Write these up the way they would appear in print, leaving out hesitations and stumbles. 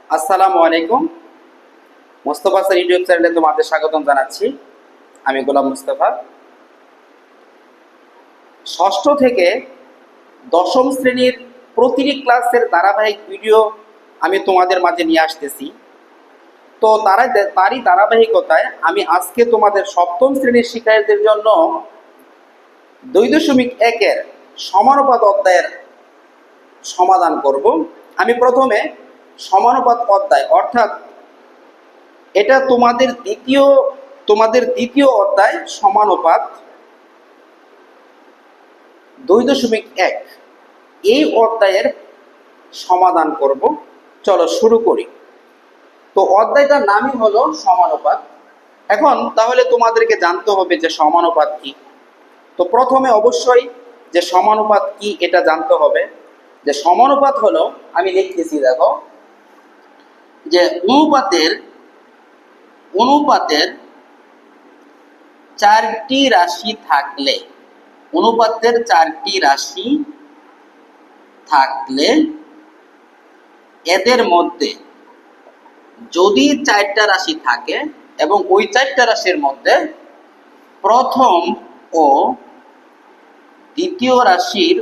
আসসালামু আলাইকুম। Mostafa sir YouTube চ্যানেলে তোমাদের স্বাগতম জানাচ্ছি। আমি গোলাম মুস্তফা। ষষ্ঠ থেকে দশম শ্রেণীর প্রতিটি ক্লাসের ধারাবাহিক ভিডিও আমি তোমাদের মাঝে নিয়ে আসতেছি। তো তারই ধারাবাহিকতায় আমি আজকে তোমাদের সপ্তম শ্রেণীর শিক্ষার্থীদের জন্য 2.1-এর সমানুপাত অধ্যায়ের সমাধান করব। আমি প্রথমে সমানুপাত অধ্যায় অর্থাৎ এটা তোমাদের দ্বিতীয় অধ্যায় সমানুপাত 2.1 এই অধ্যায়ের সমাধান করব। চলো শুরু করি। তো অধ্যায়টার নামই হলো সমানুপাত। এখন তাহলে তোমাদেরকে জানতে হবে যে সমানুপাত কি। তো প্রথমে অবশ্যই যে সমানুপাত কি এটা জানতে হবে। যে সমানুপাত হলো, আমি লিখতেছি দেখো, যে অনুপাতের চারটি রাশি থাকলে এদের মধ্যে যদি চারটা রাশি থাকে এবং ওই চারটা রাশির মধ্যে প্রথম ও দ্বিতীয় রাশির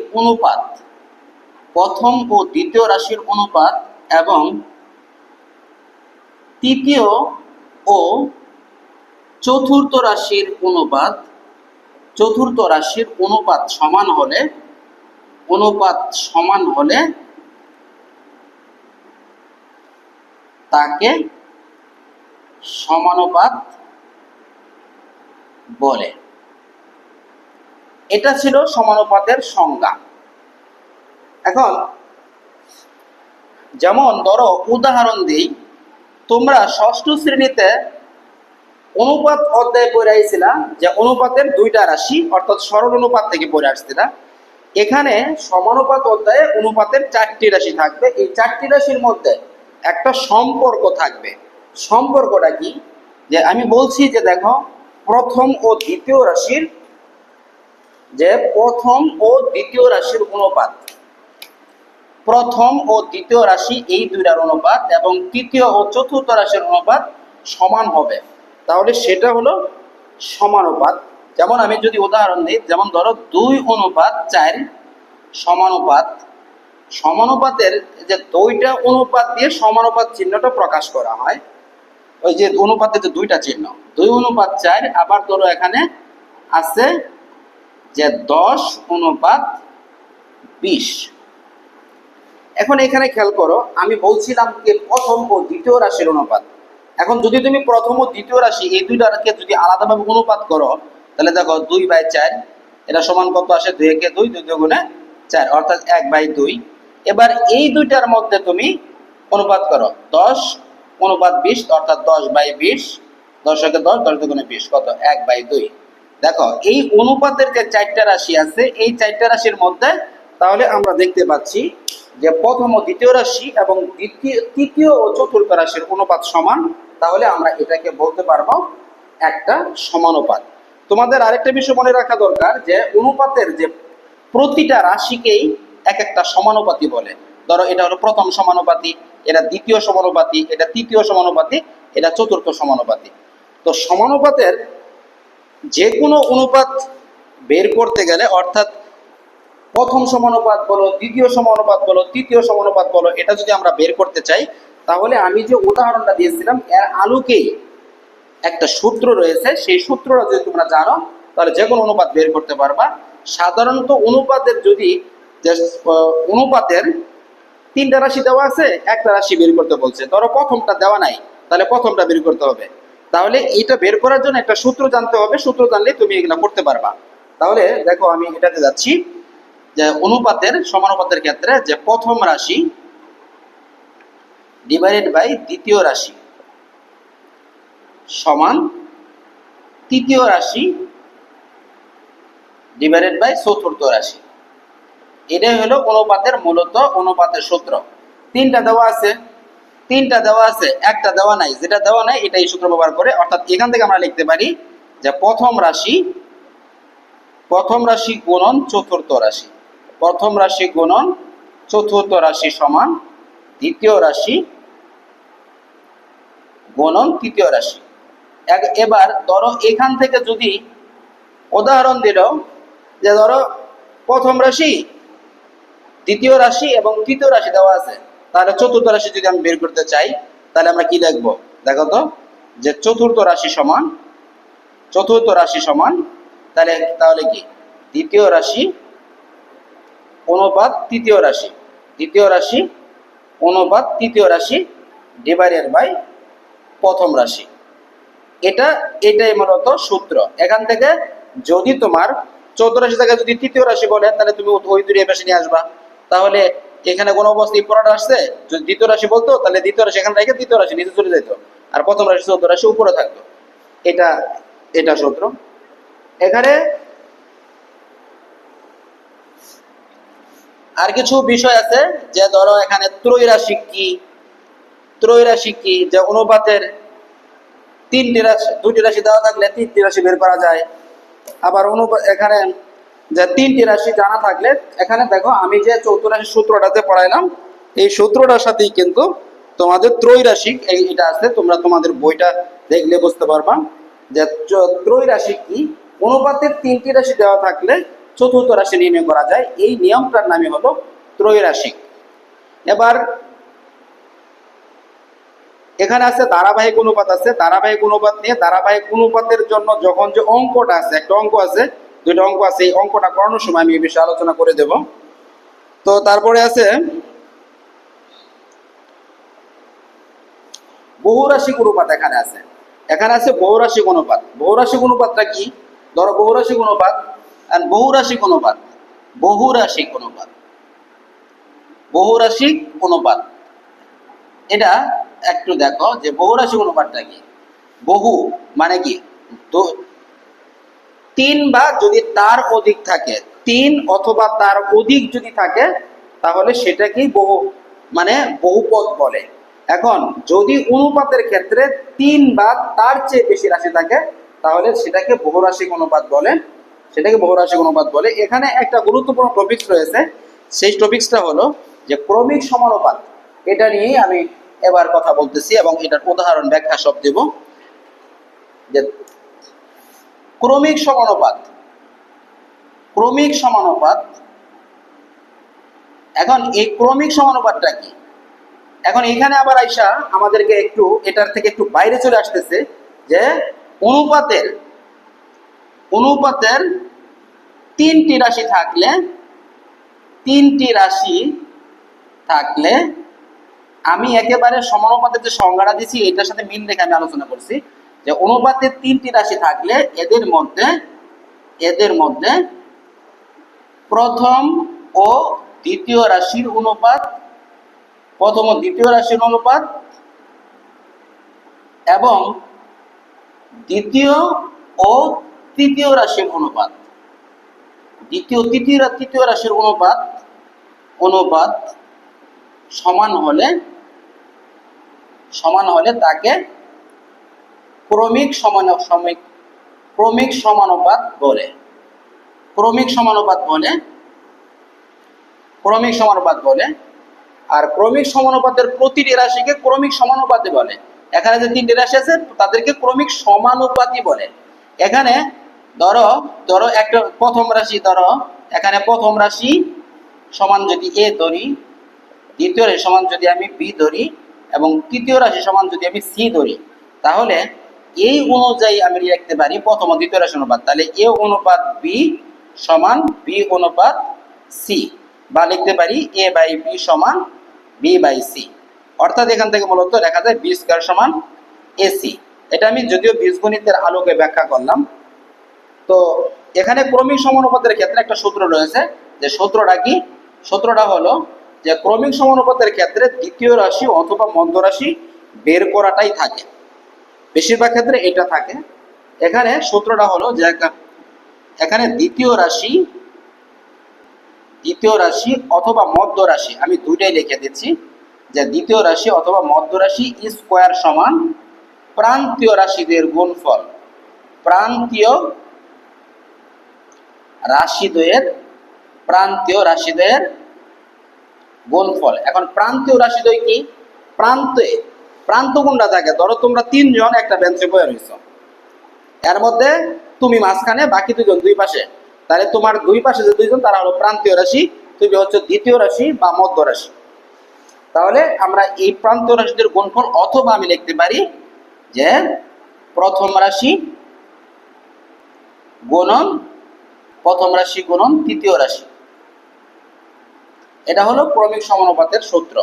অনুপাত এবং তৃতীয় ও চতুর্থ রাশির অনুপাত সমান হলে তাকে সমানুপাত বলে। এটা ছিল সমানুপাতের সংজ্ঞা। এখন যেমন ধরো উদাহরণ দিই, তোমরা ষষ্ঠ শ্রেণীতে অনুপাত অধ্যায় পড়ে আইছিলা, যে অনুপাতের দুইটা রাশি অর্থাৎ সরল অনুপাত থেকে পড়ে আসছিলা। এখানে সমানুপাত অধ্যায়ে অনুপাতের চারটি রাশি থাকবে। এই চারটি রাশির মধ্যে একটা সম্পর্ক থাকবে। সম্পর্কটা কি? যে আমি বলছি যে দেখো, প্রথম ও দ্বিতীয় রাশি এই দুইটার অনুপাত এবং তৃতীয় ও চতুর্থ রাশির অনুপাত সমান হবে, তাহলে সেটা হলো সমানুপাত। যেমন আমি যদি উদাহরণ দিই, যেমন ধরো 2:4 সমানুপাতের যে দুইটা অনুপাত দিয়ে সমানুপাত চিহ্নটা প্রকাশ করা হয়। ওই যে অনুপাতের যে দুইটা চিহ্ন, 2:4, আবার ধরো এখানে আছে যে 10:20। এখন এখানে খেয়াল করো, আমি বলছিলাম যে প্রথম ও দ্বিতীয় রাশির অনুপাত। এখন যদি তুমি প্রথম ও দ্বিতীয় রাশি এই দুইটাকে যদি আলাদাভাবে অনুপাত করো, তাহলে দেখো 2/4 এটা সমান কত আসে? 2 × 2 = 2 4 অর্থাৎ 1/2। এবার এই দুইটার মধ্যে তুমি অনুপাত করো 10:20 অর্থাৎ 10/20, 10 × 10, 10 × 20 কত? 1/2। দেখো এই অনুপাতের যে চারটা রাশি আছে, এই চারটা রাশির মধ্যে তাহলে আমরা দেখতে পাচ্ছি যে প্রথম ও দ্বিতীয় রাশি এবং তৃতীয় ও চতুর্থ রাশির অনুপাত সমান। তাহলে আমরা এটাকে বলতে পারবো একটা সমানুপাত। তোমাদের আরেকটা বিষয় মনে রাখা দরকার, যে অনুপাতের যে প্রতিটা রাশিকেই এক একটা সমানুপাতি বলে। ধরো এটা হলো প্রথম সমানুপাতি, এটা দ্বিতীয় সমানুপাতি, এটা তৃতীয় সমানুপাতি, এটা চতুর্থ সমানুপাতি। তো সমানুপাতের যে কোনো অনুপাত বের করতে গেলে, অর্থাৎ প্রথম সমানুপাত বলো, দ্বিতীয় সমানুপাত বলো, তৃতীয় সমানুপাত বলো, এটা যদি আমরা বের করতে চাই, তাহলে আমি যে উদাহরণটা দিয়েছিলাম এর আলোকেই একটা সূত্র রয়েছে। সেই সূত্রটা যদি তোমরা জানো, তাহলে যে কোনো অনুপাত বের করতে পারবা। সাধারণত অনুপাতের তিনটা রাশি দেওয়া আছে, একটা রাশি বের করতে বলছে। ধরো প্রথমটা দেওয়া নাই, তাহলে প্রথমটা বের করতে হবে। তাহলে এটা বের করার জন্য একটা সূত্র জানতে হবে। সূত্র জানলে তুমি এগুলা করতে পারবা। তাহলে দেখো আমি এটাতে যাচ্ছি, যে সমানুপাতের ক্ষেত্রে যে প্রথম রাশি ডিভাইডেড বাই দ্বিতীয় রাশি সমান তৃতীয় রাশি ডিভাইডেড বাই চতুর্থ রাশি। এটাই হলো অনুপাতের সূত্র। তিনটা দেওয়া আছে, একটা দেওয়া নাই। যেটা দেওয়া নাই এটাই সূত্র ব্যবহার করে, অর্থাৎ এখান থেকে আমরা লিখতে পারি যে প্রথম রাশি গুণন চতুর্থ রাশি সমান দ্বিতীয় রাশি গুণন তৃতীয় রাশি। এবার ধরো এখান থেকে যদি উদাহরণ দিল যে ধরো প্রথম রাশি, দ্বিতীয় রাশি এবং তৃতীয় রাশি দেওয়া আছে, তাহলে চতুর্থ রাশি যদি আমি বের করতে চাই তাহলে আমরা কি লিখবো দেখো তো, যে চতুর্থ রাশি সমান তাহলে তাহলে কি দ্বিতীয় রাশি অনুপাত তৃতীয় রাশি, দ্বিতীয় রাশি অনুপাত তৃতীয় রাশি ডিভাইডেড বাই প্রথম রাশি। এটাই মূলত সূত্র। এখান থেকে যদি তোমার চৌদ্দ রাশি থেকে যদি তৃতীয় রাশি বলে তাহলে তুমি ওই দুই পাশে নিয়ে আসবা, তাহলে এখানে কোনো অবস্থা পড়াটা আসছে, যদি দ্বিতীয় রাশি বলতো তাহলে দ্বিতীয় রাশি এখানে রেখে তৃতীয় রাশি নিচে চলে যেত, আর প্রথম রাশি চৌদ্দ রাশি উপরে থাকতো। এটা সূত্র। এখানে আর কিছু বিষয় আছে, যে ধরো এখানে ত্রৈরাশিক কি, যে অনুপাতের দুটি রাশি দেওয়া থাকলে তিনটি রাশি বের করা যায়। আবার এখানে যে তিনটি রাশি জানা থাকলে, এখানে দেখো আমি যে চৌদ্দ রাশির সূত্রটাতে পড়াইলাম, এই সূত্রটার সাথেই কিন্তু তোমাদের ত্রৈরাশিক এটা আছে, তোমরা তোমাদের বইটা দেখলে বুঝতে পারবা যে ত্রৈরাশিক কি, অনুপাতের তিনটি রাশি দেওয়া থাকলে চতুর্থ রাশি নির্ণয় করা যায়। এই নিয়মটার নামই হলো ত্রৈরাশিক। এবার এখানে আছে ধারাবাহিক অনুপাত আছে, ধারাবাহিক অনুপাত নিয়ে ধারাবাহিক অনুপাতের জন্য যখন যে অঙ্কটা আছে, একটা অঙ্ক আছে, দুইটা অঙ্ক আছে, এই অঙ্কটা করানোর সময় আমি এই বিষয়ে আলোচনা করে দেব। তো তারপরে আছে বহুরাশিক অনুপাত। এখানে আছে বহুরাশিক অনুপাত। বহুরাশিক অনুপাতটা কি, ধরো বহুরাশিক অনুপাত আর বহুরাশিক অনুপাত এটা একটু দেখো যে বহুরাশিক অনুপাতটা কি। বহু মানে কি, তিন বা যদি তার অধিক থাকে, তিন অথবা তার অধিক যদি থাকে তাহলে সেটাকেই বহুপদ বলে। এখন যদি অনুপাতের ক্ষেত্রে তিন বা তার চেয়ে বেশি রাশি থাকে তাহলে সেটাকে বহুরাশিক অনুপাত বলে। এখানে একটা গুরুত্বপূর্ণ টপিকস রয়েছে, সেই টপিকসটা হলো যে ক্রমিক সমানুপাত। এটা নিয়েই আমি এবার কথা বলতেছি এবং এটার উদাহরণ ব্যাখ্যা সব দেব। যে ক্রমিক সমানুপাত, এখন এই ক্রমিক সমানুপাতটা কি, এখন এখানে আবার আইসা আমাদেরকে একটু এটার থেকে একটু বাইরে চলে আসতেছে, যে অনুপাতের তিনটি রাশি থাকলে আমি একেবারে সমানুপাতের যে সংজ্ঞাটা দিছি এটার সাথে মিল রেখে আমি আলোচনা করছি, যে অনুপাতের তিনটি রাশি থাকলে এদের মধ্যে প্রথম ও দ্বিতীয় রাশির অনুপাত এবং দ্বিতীয় ও তৃতীয় রাশির অনুপাত সমান হলে তাকে ক্রমিক সমানুপাত বলে। আর ক্রমিক সমানুপাতের প্রতিটি রাশিকে ক্রমিক সমানুপাতি বলে। এখানে যে তিনটি রাশি আছে তাদেরকে ক্রমিক সমানুপাতি বলে। এখানে ধরো একটা প্রথম রাশি, ধরো এখানে প্রথম রাশি সমান যদি এ ধরি, দ্বিতীয় রাশি সমান যদি আমি বি ধরি এবং তৃতীয় রাশি সমান যদি আমি সি ধরি, তাহলে এই অনুযায়ী আমি লিখতে পারি প্রথম ও দ্বিতীয় রাশি অনুপাত, তাহলে এ অনুপাত বি সমান বি অনুপাত সি, বা লিখতে পারি এ বাই বি সমান বি বাই সি। অর্থাৎ এখান থেকে মূলত লেখা যায় বি স্কয়ার সমান এসি। এটা আমি যদিও বীজগণিতের আলোকে ব্যাখ্যা করলাম। তো এখানে ক্রমিক সমানুপাতের ক্ষেত্রে একটা সূত্র রয়েছে, যে সূত্রটা কি, সূত্রটা হলো যে ক্রমিক সমানুপাতের ক্ষেত্রে দ্বিতীয় রাশি অথবা মধ্য রাশি বের করাটাই থাকে, বেশিরভাগ ক্ষেত্রে এটা থাকে। এখানে সূত্রটা হলো যে এখানে দ্বিতীয় রাশি অথবা মধ্য রাশি, আমি দুইটাই লিখে দিচ্ছি, যে দ্বিতীয় রাশি অথবা মধ্য রাশি স্কয়ার সমান প্রান্তীয় রাশিদের গুণফল, প্রান্তীয় রাশিদ্বয়ের গুণফল। এখন প্রান্তীয় রাশিদ্বয় কি, প্রান্তে প্রান্ত কোনটা থাকে, ধরো তোমরা তিনজন একটা বেঞ্চে বসে রয়েছো, এর মধ্যে তুমি মাঝখানে, বাকি দুজন দুই পাশে, তাহলে তোমার দুই পাশে যে দুইজন তারা হলো প্রান্তীয় রাশি, তুমি হচ্ছে দ্বিতীয় রাশি বা মধ্য রাশি। তাহলে আমরা এই প্রান্তীয় রাশিদের গুণফল, অথবা আমি লিখতে পারি যে প্রথম রাশি গুণন প্রথম রাশি গুণন তৃতীয় রাশি, এটা হলো ক্রমিক সমানুপাতের সূত্র।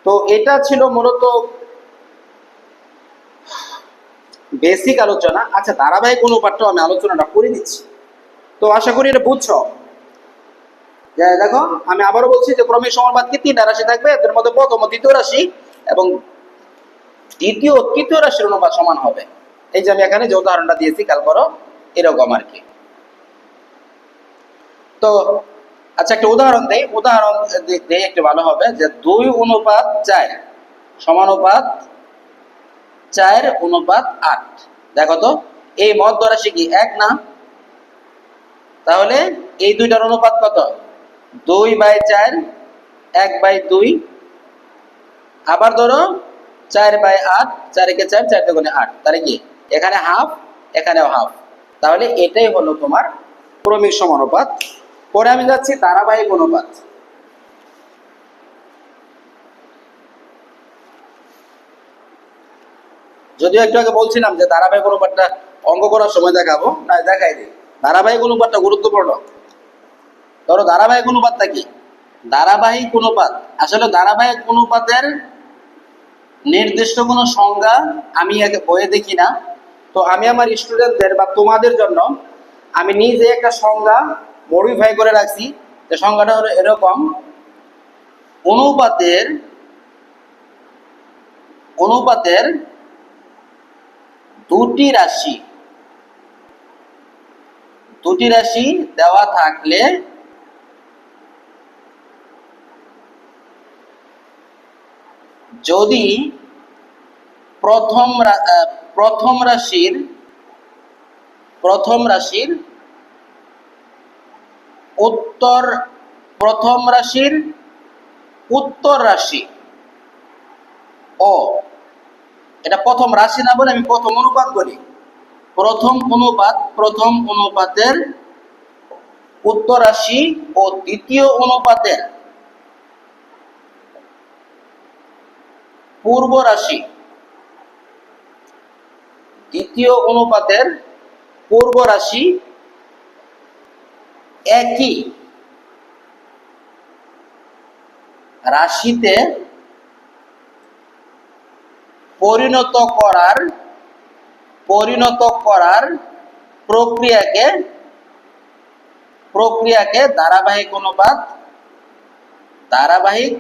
তো এটা ছিল মূলত বেসিক আলোচনা। আচ্ছা, ধারাবাহিক অনুপাতটাও আমি আলোচনাটা করে দিচ্ছি, তো আশা করি এটা বুঝছো। দেখো, আমি আবারও বলছি যে ক্রমিক সমানুপাত কি তিনটা রাশি থাকবে, এদের মধ্যে প্রথম ও দ্বিতীয় রাশি এবং দ্বিতীয় ও তৃতীয় রাশির অনুপাত সমান হবে। এই যে আমি এখানে যে উদাহরণটা দিয়েছি, খেয়াল করো, এরকম আর কি। তো আচ্ছা, একটা উদাহরণ দেই, উদাহরণ দেই একটু ভালো হবে, যে 2:4 সমানুপাত 4:8। দেখো তো, এই মধ্য রাশি কি 1 না? তাহলে এই দুইটার অনুপাত কত? 2/4, 1/2। আবার ধরো 4/8, 4 × 4 4 × 8, তাহলে কি এখানে হাফ, এখানেও হাফ। তাহলে এটাই হলো তোমার ক্রমিক সমানুপাত। পরে আমি যাচ্ছি ধারাবাহিক অনুপাত। যদিও একটু আগে বলছিলাম যে ধারাবাহিক অনুপাতটা অঙ্ক করার সময় দেখাবো, না দেখাই দিই। ধারাবাহিক অনুপাতটা গুরুত্বপূর্ণ। ধরো ধারাবাহিক অনুপাতটা কি? ধারাবাহিক অনুপাত, আসলে ধারাবাহিক অনুপাতের নির্দিষ্ট কোনো সংজ্ঞা আমি আগে বইয়ে দেখি না। তো আমি আমার স্টুডেন্টদের বা তোমাদের জন্য আমি নিজে একটা সংজ্ঞা মডিফাই করে রাখছি। যে সংজ্ঞাটা হলো এরকম: অনুপাতের অনুপাতের দুটি রাশি দেওয়া থাকলে যদি প্রথম রাশির উত্তর রাশি ও, এটা প্রথম রাশি না বলে আমি প্রথম অনুপাত বলি, প্রথম অনুপাতের উত্তর রাশি ও দ্বিতীয় অনুপাতের পূর্ব রাশি, একই রাশিতে পরিণত করার প্রক্রিয়াকে ধারাবাহিক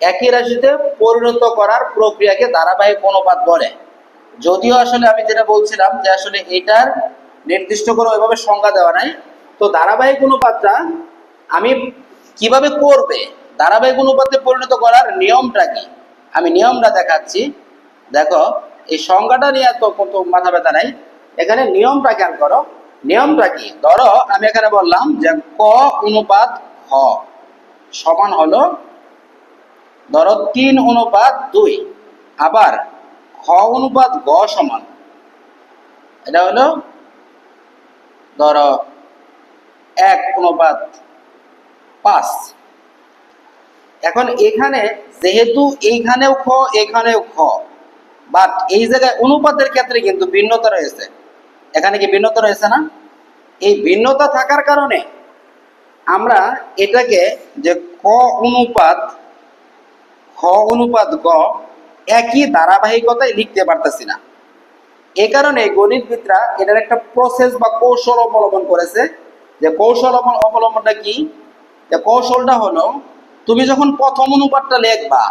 একই রাশিতে পরিণত করার প্রক্রিয়াকে ধারাবাহিক অনুপাত বলে। যদিও আসলে আমি যেটা বলছিলাম যে আসলে এটার নির্দিষ্ট করে ওইভাবে সংজ্ঞা দেওয়া নাই। তো ধারাবাহিক অনুপাতটা আমি কিভাবে করবে, ধারাবাহিক অনুপাতে পরিণত করার নিয়মটা কি, আমি নিয়মটা দেখাচ্ছি। দেখো, এই সংজ্ঞাটা নিয়ে তো মাথা ব্যথা নাই, এখানে নিয়মটা খেয়াল করো। নিয়মটা কি? ধরো আমি এখানে বললাম যে ক অনুপাত খ সমান হলো ধরো 3:2, আবার খ অনুপাত গ সমান, এটা হলো ধরো 1:5। এখন এখানে যেহেতু এইখানেও খ এখানেও খ, বাট এই জায়গায় অনুপাতের ক্ষেত্রে কিন্তু ভিন্নতা রয়েছে। এখানে কি ভিন্নতা রয়েছে না? এই ভিন্নতা থাকার কারণে আমরা এটাকে যে খ অনুপাত গ একই ধারাবাহিকতায় লিখতে পারতেছি না। এ কারণে গণিতবিদরা এটার একটা প্রসেস বা কৌশল অবলম্বন করেছে। যে কৌশল অবলম্বনটা কি? যে কৌশলটা হলো, তুমি যখন প্রথম অনুপাতটা লিখবা,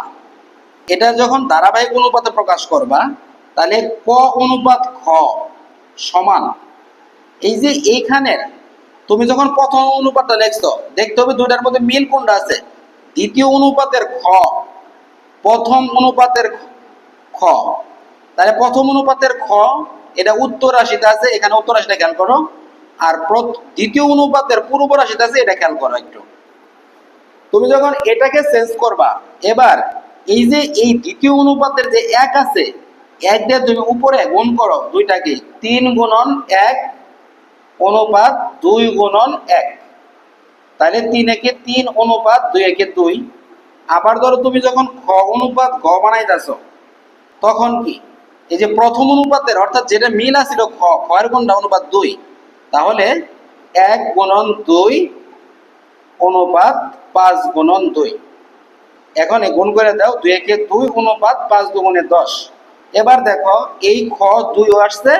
এটা যখন ধারাবাহিক অনুপাতে প্রকাশ করবা, তাহলে ক অনুপাত খ সমান, এই যে এইখানের তুমি যখন প্রথম অনুপাতটা লিখছো, দেখতে হবে দুইটার মধ্যে মিল কোনটা আছে। দ্বিতীয় অনুপাতের খ, প্রথম অনুপাতের খ, তাহলে প্রথম অনুপাতের খ এটা উত্তর রাশিতে আছে, এখানে উত্তর রাশিটা খেয়াল করো। আর দ্বিতীয় অনুপাতের পূর্ব রাশিতে আছে, এটা খেয়াল করো একটু। তুমি যখন এটাকে চেঞ্জ করবা, এবার এই যে এই দ্বিতীয় অনুপাতের যে এক আছে, এক দিয়ে তুমি উপরে গুণ করো দুইটাকে, 3 গুণন 1 অনুপাত 2 গুণন 1, তাহলে 3 একে 3 অনুপাত 2 একে 2। আবার ধরো তুমি যখন খ অনুপাত গ বানাইতেছ, তখন কি এই যে প্রথম অনুপাতের অর্থাৎ যেটা মিল আছিল খ এর কোনটা অনুপাত 2, তাহলে 1 গুণন 2 অনুপাত 5 গুণন 2। এখন গুণ করে দাও, 2 একে 2 অনুপাত 5 দুগুণে 10। এবার দেখো এই খ 2 আসছে,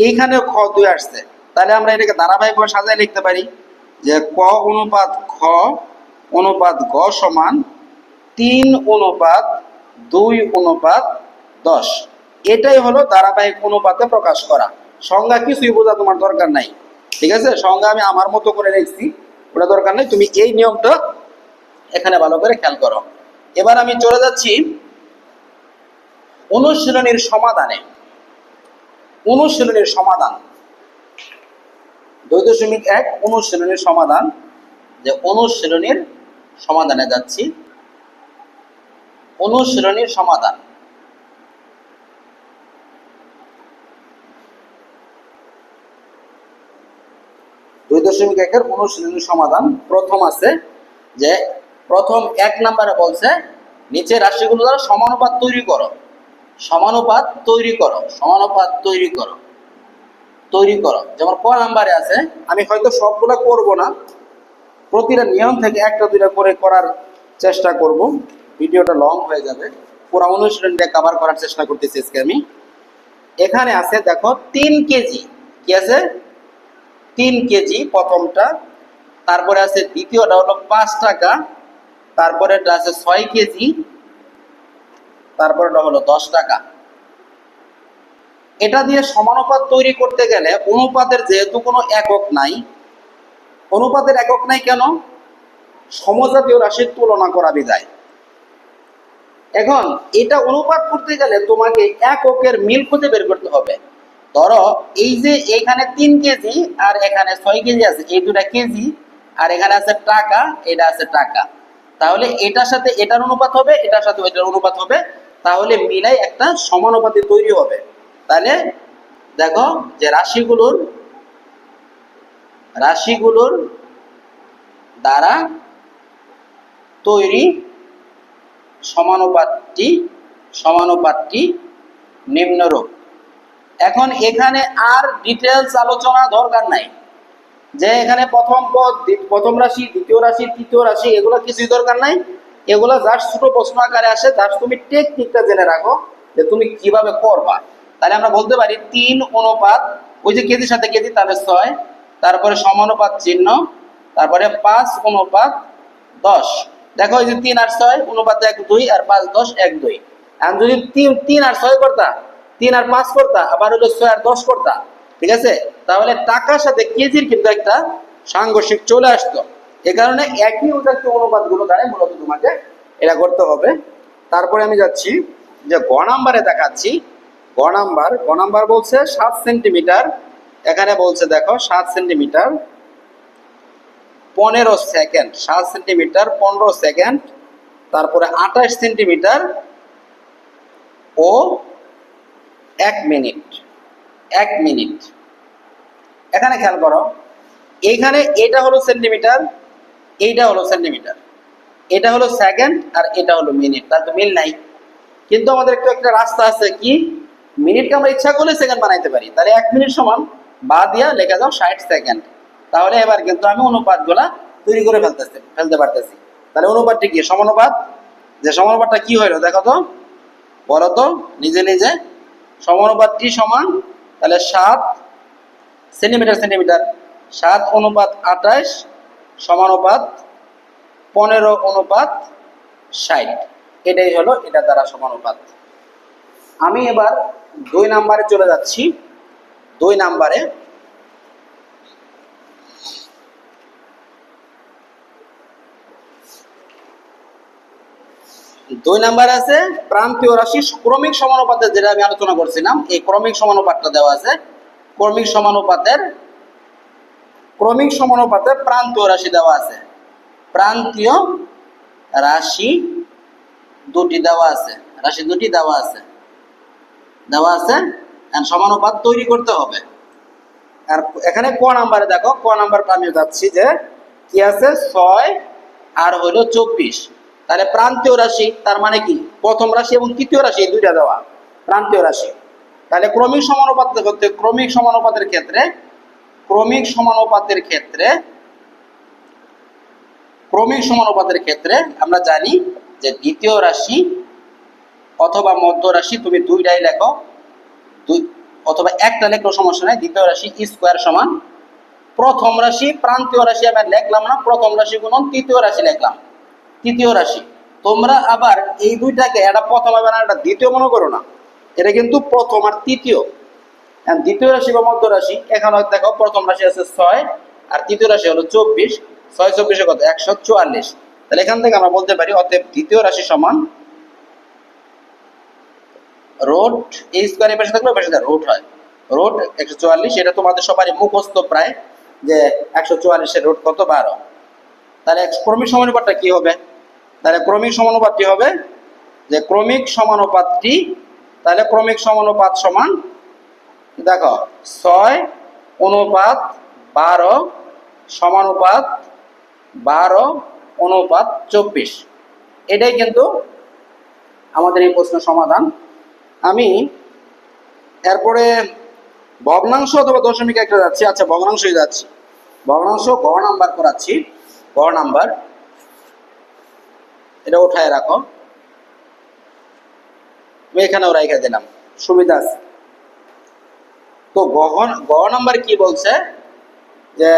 এইখানে খ 2 আসছে, তাহলে আমরা এটাকে ধারাবাহিকভাবে সাজায় লিখতে পারি যে ক অনুপাত খ অনুপাত গ সমান 3 অনুপাত 2 অনুপাত 10। এটাই হলো ধারাবাহিক অনুপাতে প্রকাশ করা। সংজ্ঞা কিছুই বোঝা তোমার দরকার নাই, ঠিক আছে? সংজ্ঞা আমি আমার মতো করে লিখছি, ওটা দরকার নেই। তুমি এই নিয়মটা এখানে ভালো করে খেয়াল করো। এবার আমি চলে যাচ্ছি অনুশীলনীর সমাধানে। অনুশীলনীর সমাধান 2.1 অনুশীলনীর সমাধান, যে অনুশীলনীর সমাধানে যাচ্ছি। অনুশীলনীর সমাধান 2.1 এর অনুশীলনীর সমাধান। প্রথম আছে যে প্রথম 1 নম্বরে বলছে নিচের রাশিগুলো দ্বারা সমানুপাত তৈরি করো। সমানুপাত তৈরি করো, সমানুপাত তৈরি করো, তৈরি করো। যেমন ক নাম্বারে আছে, আমি হয়তো সবগুলো করব না, প্রতিটা নিয়ম থেকে একটা দুইটা করে করার চেষ্টা করব, ভিডিওটা লং হয়ে যাবে। পুরো অনুশীলনটা কভার করার চেষ্টা করতেছি আজকে আমি। এখানে আছে দেখো 3 কেজি, কি আছে 3 কেজি প্রথমটা, তারপরে আছে দ্বিতীয়টা হলো 5 টাকা, তারপরে এটা আছে 6 কেজি, তারপরেটা হলো 10 টাকা। এটা দিয়ে সমানুপাত তৈরি করতে গেলে অনুপাতের যেহেতু কোনো একক নাই, অনুপাতের একক নাই কেন? সমজাতীয় রাশির তুলনা করা বিধায়। এখন এটা অনুপাত করতে গেলে তোমাকে এককের মিল খুঁজে বের করতে হবে। ধরো এই যে এখানে 3 কেজি আর এখানে 6 কেজি আছে, এই দুটা কেজি, আর এখানে আছে টাকা, এটা আছে টাকা, তাহলে এটার সাথে এটার অনুপাত হবে, এটার সাথে এটার অনুপাত হবে, তাহলে মিলাই একটা সমানুপাতি তৈরি হবে। তাহলে দেখো যে রাশিগুলোর দ্বারা তৈরি সমানুপাতটি নিম্নরূপ। এখন এখানে আর ডিটেলস আলোচনা দরকার নাই, যে এখানে প্রথম পদ, প্রথম রাশি, দ্বিতীয় রাশি, তৃতীয় রাশি, এগুলো কিছুই দরকার নাই। এগুলো জাস্ট ছোট প্রশ্ন আকারে আসে, জাস্ট তুমি টেকনিকটা জেনে রাখো যে তুমি কিভাবে করবা। তাহলে আমরা বলতে পারি 3 অনুপাত, ওই যে কেজির সাথে কেজি, তাহলে 6, তারপরে সমানুপাত চিহ্ন, তারপরে 5 অনুপাত 10। দেখো এই যে 3 আর 6 অনুপাত 1 2, আর 5 10 1 2। আর যদি 3 আর 6 করতা, 3 আর 5 করতা, আবার হলো 6 আর 10 করতা, ঠিক আছে? তাহলে টাকার সাথে কেজির কিন্তু একটা সাংঘর্ষিক চলে আসতো। এ কারণে একই উদাত্ত অনুপাতগুলো দ্বারা মূলত তোমাকে এটা করতে হবে। তারপরে আমি যাচ্ছি যে গ নাম্বারে দেখাচ্ছি। গ নাম্বার বলছে 7 সেন্টিমিটার। এখানে বলছে দেখো 7 সেন্টিমিটার 15 সেকেন্ড, 7 সেন্টিমিটার 15 সেকেন্ড, তারপরে 28 সেন্টিমিটার ও 1 মিনিট। 1 মিনিট। এখানে খেয়াল করো, এইখানে এটা হলো সেন্টিমিটার, এইটা হলো সেন্টিমিটার, এটা হলো সেকেন্ড, আর এটা হলো মিনিট, তার তো মিল নাই। কিন্তু আমাদের একটা রাস্তা আছে, কি মিনিটকে আমরা ইচ্ছা করলে সেকেন্ড বানাইতে পারি। তাহলে 1 মিনিট সমান বা দিয়া লেখা যাও 60 সেকেন্ড। তাহলে এবার কিন্তু আমি অনুপাতগুলা তৈরি করে ফেলতে পারতেছি। তাহলে অনুপাতটি কি? সমানুপাত। যে সমানুপাতটা কি হইলো দেখো তো, বলো তো নিজে নিজে। সমানুপাতটি সমান, তাহলে 7 সেন্টিমিটার সেন্টিমিটার, 7 অনুপাত 28 সমানুপাত 15 অনুপাত 60। এটাই হলো এটা দ্বারা সমানুপাত। আমি এবার 2 নাম্বারে চলে যাচ্ছি। 2 নাম্বারে আছে প্রান্তীয় রাশি ক্রমিক সমানুপাতের, যেটা আমি আলোচনা করছিলাম। এই ক্রমিক সমানুপাতটা দেওয়া আছে। ক্রমিক সমানুপাতে প্রান্তীয় রাশি দেওয়া আছে। প্রান্তীয় রাশি দুটি দেওয়া আছে, রাশি দুটি দেওয়া আছে, সমানুপাত তৈরি করতে হবে। আর এখানে ক নাম্বারে দেখো, ক নাম্বারটা আমি যাচ্ছি যে কি আছে 6 আর হলো 24। তাহলে প্রান্তীয় রাশি তার মানে কি প্রথম রাশি এবং তৃতীয় রাশি এই দুইটা দেওয়া প্রান্তীয় রাশি। তাহলে ক্রমিক সমানুপাতের ক্ষেত্রে আমরা জানি যে দ্বিতীয় রাশি অথবা মধ্য রাশি তুমি দুইটাই লেখো, অথবা একটা লেখো সমস্যা নাই। দ্বিতীয় রাশি স্কোয়ার সমান প্রথম রাশি, প্রান্তীয় রাশি আমি লিখলাম না, প্রথম রাশি গুণন তৃতীয় রাশি লিখলাম, তৃতীয় রাশি। তোমরা আবার এই দুইটাকে এটা প্রথম হবে না, এটা দ্বিতীয় মনে করো না, এটা কিন্তু প্রথম আর তৃতীয়। দ্বিতীয় রাশি বা মধ্য রাশি, এখানে দেখো প্রথম রাশি আছে 6 আর তৃতীয় রাশি হলো 24, 6 24 কত 144। তাহলে এখান থেকে আমরা বলতে পারি অতএব দ্বিতীয় রাশি সমান রুট এই স্কয়ারের পাশে থাকলে পাশে রুট হয়, রুট 144। এটা তোমাদের সবারই মুখস্থ প্রায় যে 144 এর রুট কত 12। তাহলে ক্রমিক সমানুপাতটা কি হবে? তাহলে ক্রমিক সমানুপাতটি হবে যে ক্রমিক সমানুপাত সমান দেখো 6:12 সমানুপাত 12:24। এটাই কিন্তু আমাদের এই প্রশ্নের সমাধান। আমি এরপরে ভগ্নাংশ অথবা দশমিক একটা যাচ্ছি। আচ্ছা ভগ্নাংশই যাচ্ছি, ভগ্নাংশ গ নাম্বার করাচ্ছি। গ নাম্বার এটা উঠায় রাখো, আমি এখানেও রাইখা দিলাম, সুবিধা আছে। তো গ নাম্বার কি বলছে যে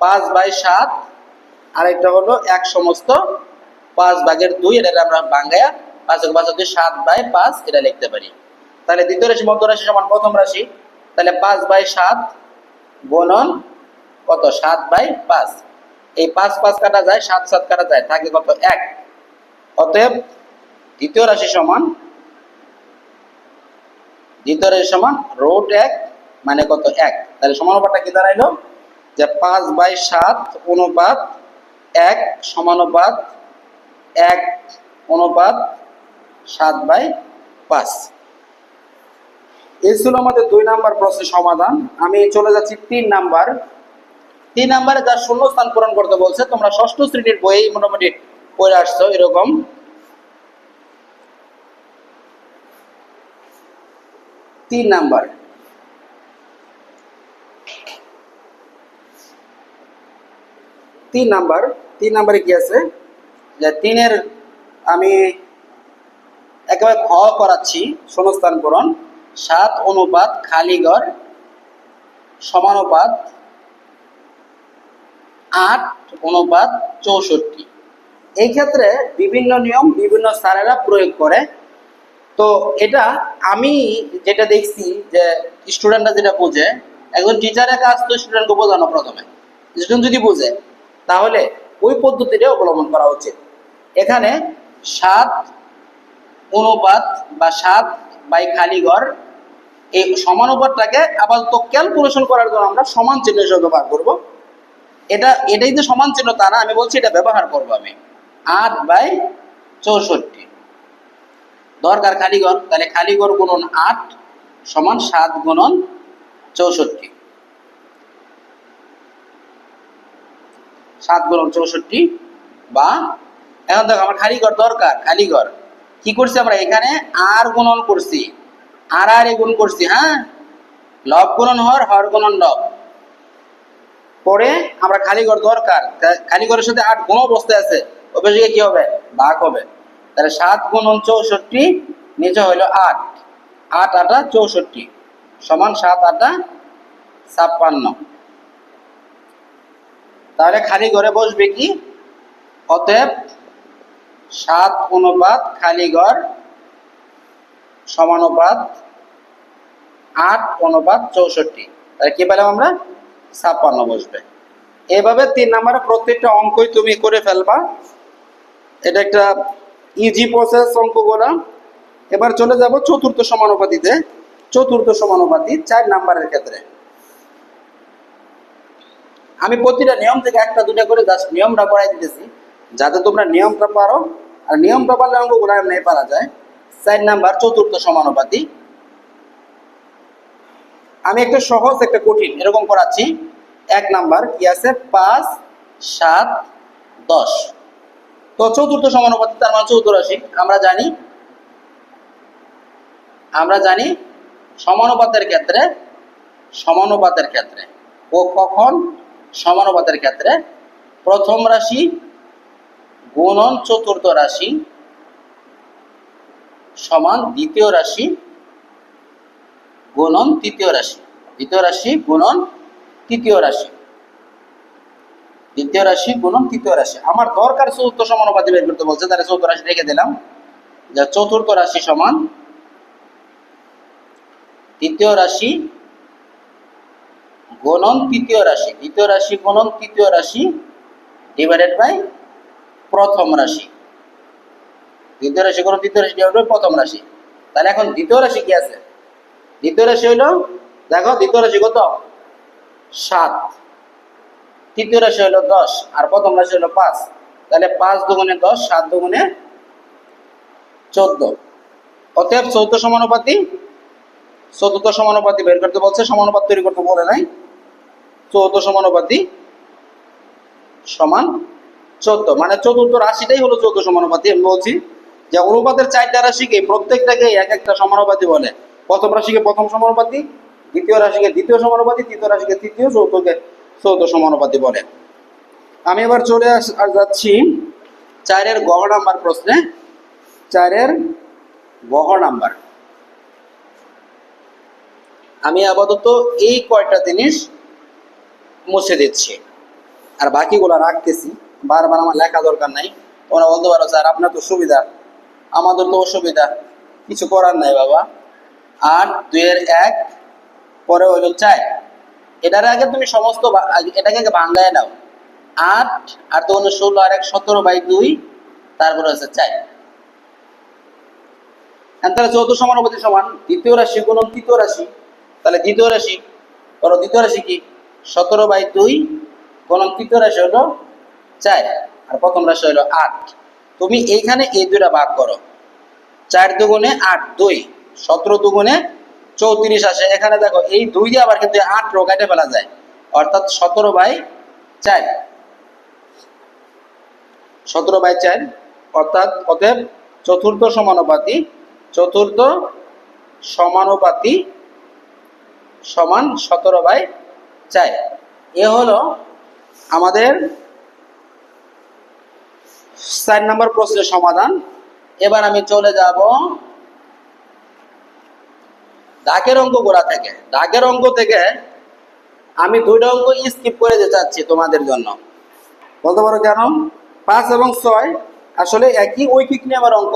5/7 আরেকটা হলো 1/5/2। এটা আমরা বাংলায় 5/5 7/5 এটা লিখতে পারি। তাহলে দ্বিতীয় রাশি মধ্য রাশি সমান প্রথম রাশি, তাহলে 5/7 গুণন কত 7/5। এই 5 5 কাটা যায়, 7 7 কাটা যায়, থাকে কত 1। অতএব দ্বিতীয় রাশি সমান রুট 1 মানে কত 1। তাহলে সমানুপাতটা কি দাঁড়াইলো যে 5/7 অনুপাত 1 সমানুপাত 1 অনুপাত 7/5। এই ছিল আমাদের 2 নাম্বার প্রশ্নের সমাধান। আমি চলে যাচ্ছি 3 নাম্বার। 3 নাম্বারে যা শূন্যস্থান পূরণ করতে বলছে, তোমরা ষষ্ঠ শ্রেণীর বই মোটামুটি পড়ে আসছো এরকম। 3 নাম্বারে কি আছে যে 3-এর আমি একেবারে খ করাচ্ছি। শূন্যস্থান পূরণ 7 অনুপাত খালি ঘর সমানুপাত 8 অনুপাত 64। এই ক্ষেত্রে বিভিন্ন নিয়ম বিভিন্ন স্যারেরা প্রয়োগ করে। তো এটা আমি যেটা দেখছি যে স্টুডেন্টরা যেটা বোঝে, একজন টিচারের কাজ তো স্টুডেন্টকে বোঝানো। প্রথমে স্টুডেন্ট যদি বোঝে তাহলে ওই পদ্ধতিটা অবলম্বন করা উচিত। এখানে 7 অনুপাত বা 7 খালি ঘর এই সমানুপাতটাকে আপাতত ক্যালকুলেশন করার জন্য আমরা সমান চিহ্ন হিসেবে ব্যবহার করব। এটাই যে সমান চিহ্ন তা না, আমি বলছি এটা ব্যবহার করব আমি। 8/64 দরকার খালিঘর, তাহলে খালিঘর গুণন 8 সমান 7 গুণন 64, 7 গুণন 64। বা এখন দেখো আমার খালিঘর দরকার, খালিঘর কি করছি আমরা এখানে আর গুণন করছি, আর গুণ করছি। হ্যাঁ, লব গুণন হর গুণন লব পরে আমরা খালিঘর দরকার, খালিঘরের সাথে 8 গুণ অবস্থায় আছে, অবশ্যই কি হবে ভাগ হবে। তাহলে 7 গুণন 64 নিচে হইলো 8, 8 8 64 সমান 7 8 56। তাহলে খালি ঘরে বসবে কি? অতএব 7 অনুপাত খালি ঘর সমানুপাত 8 অনুপাত 64। তাহলে কি পেলাম আমরা 56 বসবে। এভাবে 3 নম্বরে প্রত্যেকটা অঙ্কই তুমি করে ফেলবা। এটা একটা ইজি প্রসেস অঙ্কগুলো। এবার চলে যাব চতুর্থ সমানুপাতিতে। চতুর্থ সমানুপাতি 4 নম্বরের ক্ষেত্রে আমি প্রতিটা নিয়ম থেকে একটা দুটা করে জাস্ট নিয়মটা পড়াই দিতেছি, যাতে তোমরা নিয়মটা পারো আর নিয়মটা পারলে অঙ্কগুলো এমনি পারা যায়। 4 নাম্বার চতুর্থ সমানুপাতি। আমি একটা সহজ একটা কঠিন এরকম করাচ্ছি। 1 নাম্বার কি আছে, 5, 7, 10। তো চতুর্থ সমানুপাতি তার মানে চৌদ্দরাশি। আমরা জানি সমানুপাতের ক্ষেত্রে ও কখন সমানুপাতের ক্ষেত্রে প্রথম রাশি গুণন চতুর্থ রাশি সমান দ্বিতীয় রাশি গুণন তৃতীয় রাশি, দ্বিতীয় রাশি গুণন তৃতীয় রাশি, দ্বিতীয় রাশি গুণন তৃতীয় রাশি। আমার দরকার চতুর্থ সমানুপাতি বের করতে বলছে, তাহলে চতুর্থ রাশি রেখে দিলাম যে চতুর্থ রাশি সমান তৃতীয় রাশি গুণন তৃতীয় রাশি, দ্বিতীয় রাশি গুণন তৃতীয় রাশি ডিভাইডেড বাই প্রথম রাশি, দ্বিতীয় রাশি গুণন তৃতীয় রাশি ডিভাইডেড বাই প্রথম রাশি। তাহলে এখন দ্বিতীয় রাশি কি আছে, দ্বিতীয় রাশি হইল, দেখো দ্বিতীয় রাশি কত, 7, তৃতীয় রাশি হলো 10 আর প্রথম রাশি হলো 5। তাহলে 5 দুগুণে 10, 7 দুগুণে 14। অতএব চতুর্থ সমানুপাতি বের করতে বলছে, সমানুপাত তৈরি করতে বলে নাই। চতুর্থ সমানুপাতি সমান 14, মানে চতুর্থ রাশিটাই হলো চতুর্থ সমানুপাতি। আমি বলছি যে অনুপাতের 4টা রাশিকে প্রত্যেকটাকে এক একটা সমানুপাতি বলে। প্রথম রাশিকে প্রথম সমানুপাতি, দ্বিতীয় রাশিকে দ্বিতীয় সমানুপাতি, তৃতীয় রাশিকে তৃতীয়, চতুর্থকে চতুর্থ সমানুপাতি বলে। আমি এবার চলে যাচ্ছি 4-এর গড় নাম্বার প্রশ্নে। 4-এর গড় নাম্বার আমি আপাতত এই কয়টা জিনিস মুছে দিচ্ছি আর বাকিগুলো রাখতেছি। বারবার আমার লেখা দরকার নাই, তোমরা বলতে পারো স্যার আপনার তো সুবিধা, আমাদের তো অসুবিধা, কিছু করার নাই বাবা। 8, 2-এর 1, পরে হইল 4। এটার আগে তুমি সমস্ত এটাকে আগে ভাঙ্গায় নাও। 8 আর 2 হলো 16 আর 1 17/2, তারপরে হচ্ছে 4। তাহলে চৌদ্দ সমানুপাতি সমান দ্বিতীয় রাশি গুণন তৃতীয় রাশি। তাহলে দ্বিতীয় রাশি করো, দ্বিতীয় রাশি কি 17/2 গুণন তৃতীয় রাশি হলো 4 আর প্রথম রাশি হলো 8। তুমি এইখানে এই দুইটা ভাগ করো, 4 দুগুণে 8, 2, 17 দুগুণে 34 আসে। এখানে দেখো এই 2 দিয়ে আবার কিন্তু 8 রোগাইতে ফেলা যায়, অর্থাৎ 17/4, 17/4। অর্থাৎ অতএব চতুর্থ সমানুপাতি সমান 17/4। এ হলো আমাদের 4 নম্বর প্রশ্নের সমাধান। এবার আমি চলে যাব দাগের অঙ্কগুলা থেকে। দাগের অঙ্ক থেকে আমি 2টা অঙ্ক স্কিপ করে যেতে চাচ্ছি তোমাদের জন্য। বলতে পারো কেন? 5 এবং 6 আসলে একই ঐকিক নিয়মের অঙ্ক।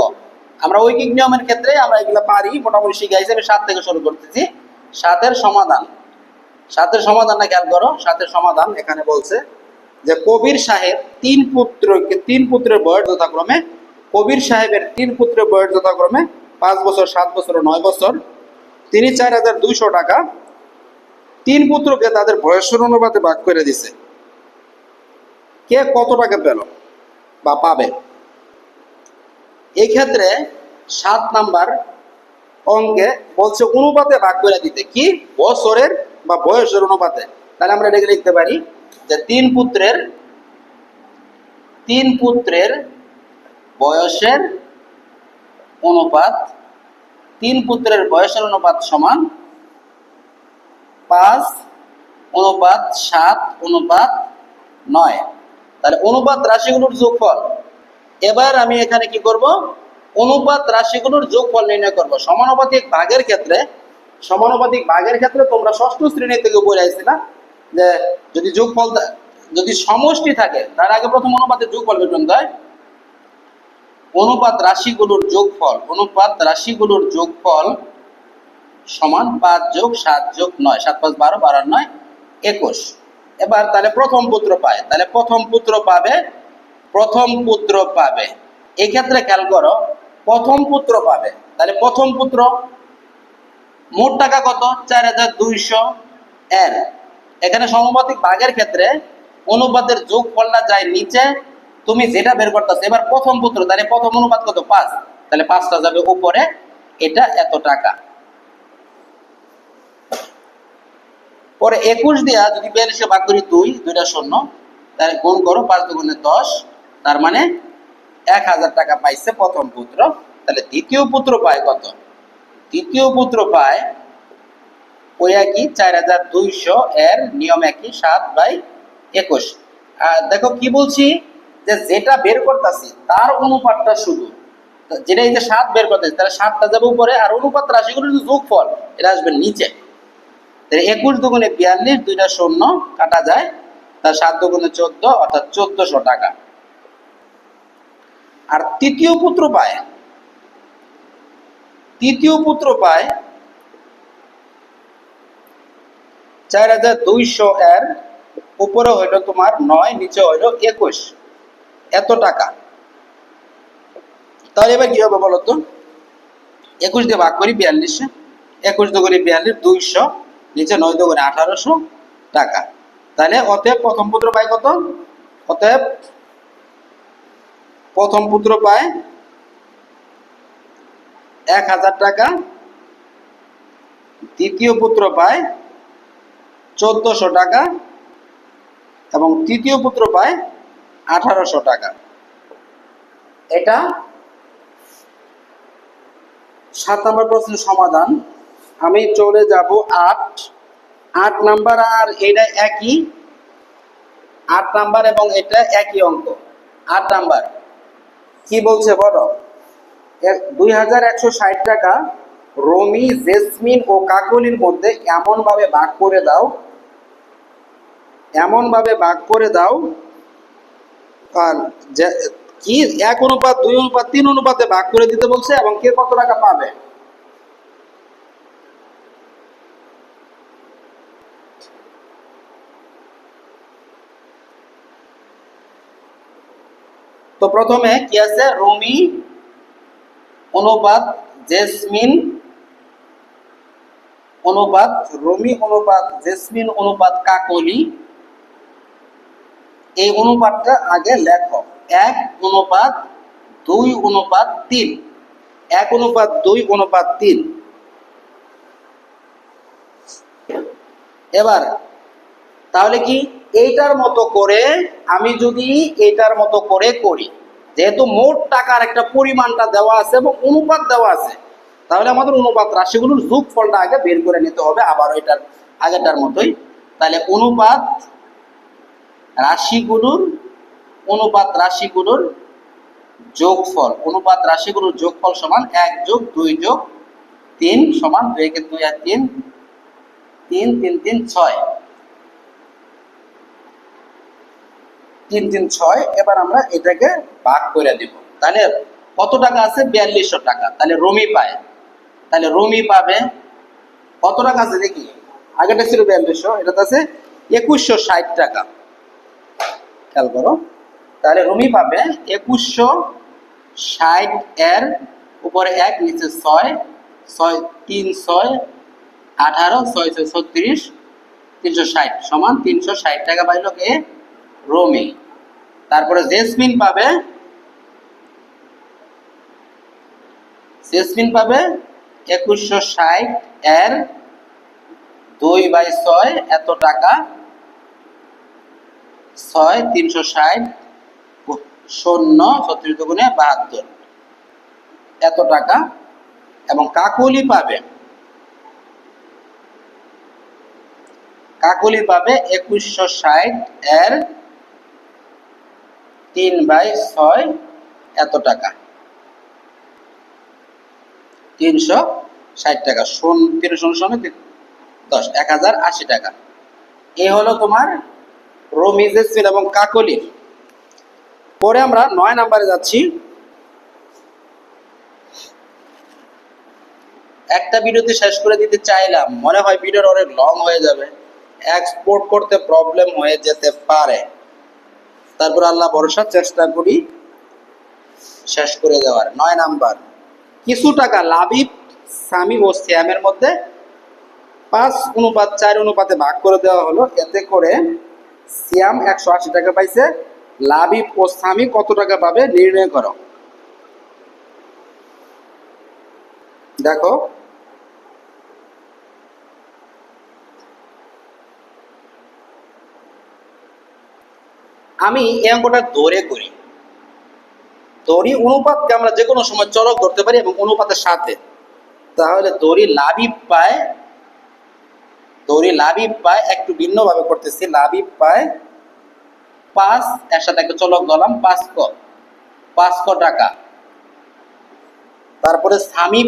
আমরা ঐকিক নিয়মের ক্ষেত্রে আমরা এগুলো পারি, মোটামুটি শিখাইছি। আমি 7 থেকে শুরু করতেছি। 7-এর সমাধানটা খেয়াল করো। 7-এর সমাধান এখানে বলছে যে কবির সাহেব 3 পুত্রের বয়স যথাক্রমে, কবির সাহেবের 3 পুত্রের বয়স যথাক্রমে 5 বছর, 7 বছর ও 9 বছর। তিনি 4200 টাকা 3 পুত্রকে তাদের বয়সের অনুপাতে ভাগ করে দিছে। কে কত টাকা পেল বা পাবে? এই ক্ষেত্রে 7 নাম্বার অঙ্কে বলছে অনুপাতে ভাগ করে দিতে, কি বছরের বা বয়সের অনুপাতে। তাহলে আমরা এটাকে লিখতে পারি যে 3 পুত্রের বয়সের অনুপাত, 3 পুত্রের বয়সের অনুপাত সমান 5:7:9। তাহলে অনুপাত রাশিগুলোর যোগফল। এবার আমি এখানে কি করব? অনুপাত রাশিগুলোর যোগফল নির্ণয় করব। সমানুপাতিক ভাগের ক্ষেত্রে তোমরা ষষ্ঠ শ্রেণী থেকে বলে আইছিলা যে যদি যোগফল, যদি সমষ্টি থাকে তার আগে প্রথম অনুপাতের যোগফল বের করতে হয়। অনুপাত রাশিগুলোর যোগফল সমান 5+7+9, 7 5 12, 12 9 21। এবার তাহলে প্রথম পুত্র পায়, তাহলে প্রথম পুত্র পাবে। এই ক্ষেত্রে খেয়াল করো, প্রথম পুত্র পাবে। তাহলে প্রথম পুত্র মোট টাকা কত? 4200 এর। এখানে সমানুপাতিক ভাগের ক্ষেত্রে অনুপাতের যোগফলটা যায় নিচে, তুমি যেটা বের করতেছো এবার প্রথম পুত্র, তাহলে প্রথম অনুপাত কত? 5, তাহলে 5টা যাবে উপরে, এটা এত টাকা। পরে 21 দিয়া যদি 42 ভাগ করি 2, 2টা শূন্য, তাহলে গুণ করো 5 দুগুণে 10, তার মানে 1000 টাকা পাইছে প্রথম পুত্র। তাহলে দ্বিতীয় পুত্র পায় কত? দ্বিতীয় পুত্র পায় ওই একই 4200, এর নিয়ম একই 7/21। দেখো কি বলছি, যে যেটা বের করতেছি তার অনুপাতটা শুধু, যেটা এই যে 7 বের করতেছি, তাহলে 7টা যাবে উপরে, আর অনুপাত রাশিগুলোর যোগফল এটা আসবে নিচে। 21 দুগুণে 42, 2টা শূন্য কাটা যায়, তার 7 দুগুণে 14, অর্থাৎ 1400 টাকা। আর তৃতীয় পুত্র পায় 4200, এর উপরে হইল তোমার 9, নিচে হইল 21, এত টাকা। তাহলে এবার কি হবে বলো তো? 21 দিয়ে ভাগ করি 42, 21 দুগুণে 42, 200, নিচে 9 দুগুণে 1800 টাকা। তাহলে অতএব প্রথম পুত্র পায় কত? অতএব প্রথম পুত্র পায় 1000 টাকা, দ্বিতীয় পুত্র পায় 1400 টাকা, এবং তৃতীয় পুত্র পায় 1800 টাকা। এটা 7 নম্বর প্রশ্নের সমাধান। আমি চলে যাব 8 নাম্বার, আর এটা একই 8 নাম্বার এবং এটা একই অঙ্ক। 8 নাম্বার কি বলছে বলো? 2160 টাকা রমি, জেসমিন ও কাকলির মধ্যে এমন ভাবে ভাগ করে দাও আর কি 1:2:3 অনুপাতে ভাগ করে দিতে বলছে, এবং কে কত টাকা পাবে। তো প্রথমে কি আছে? রমি অনুপাত জেসমিন অনুপাত কাকলি, এই অনুপাতটা আগে লেখো। 1:2:3, 1:2:3। এবার তাহলে কি এইটার মতো করে আমি যদি এইটার মতো করে করি, যেহেতু মোট টাকার একটা পরিমাণটা দেওয়া আছে এবং অনুপাত দেওয়া আছে, তাহলে আমাদের অনুপাত রাশিগুলোর যোগফলটা আগে বের করে নিতে হবে, আবার এটার আগেরটার মতোই। তাহলে অনুপাত রাশিগুলোর যোগফল সমান 1+2+3 সমান 2 × 2 = 3, 3 3 3 6, 3 3 6। এবার আমরা এটাকে ভাগ করে দিব। তাহলে কত টাকা আছে? 4200 টাকা। তাহলে রমি পাবে কত টাকা আছে দেখি। আগেটা ছিল 4200, এটাতে আছে 2160 টাকা। খেয়াল করো, তাহলে রমি পাবে 2160, এর উপরে 1, নিচে 6, 6 3 6 18, 6 6 36, 360 সমান 360 টাকা পাইল কে? রমি। তারপরে জেসমিন পাবে 2160, এর 2/6 এত টাকা, 6 360, 0 36 দুগুণে 72 এত টাকা। এবং কাকলি পাবে 2160, এর 3/6 এত টাকা, 360 টাকা। 3 × 10, 1080 টাকা। এই হলো তোমার রমি, জেসমিন এবং কাকলির। পরে আমরা 9 নম্বরে যাচ্ছি। একটা ভিডিওতে শেষ করে দিতে চাইলাম, মনে হয় ভিডিওর অনেক লং হয়ে যাবে, এক্সপোর্ট করতে প্রবলেম হয়ে যেতে পারে। তারপর আল্লাহ ভরসা চেষ্টা করি শেষ করে দেওয়ার। 9 নাম্বার, কিছু টাকা লাবিব, সামি ও শ্যামের মধ্যে 5:4 অনুপাতে ভাগ করে দেওয়া হলো। এতে করে শ্যাম 180 টাকা পাইছে লাবিব ও সামি কত টাকা পাবে নির্ণয় করো। দেখো আমি এই অঙ্কটা দৌড়ে করি। দড়ি অনুপাতকে আমরা যে কোনো সময় চলক ধরতে পারি এবং অনুপাতের সাথে। তাহলে দড়ি লাবিব পায় একটু ভিন্নভাবে করতেছি। লাবিব পায় 5, এর সাথে একটা চলক ধরলাম 5 ক টাকা। তারপরে স্বামী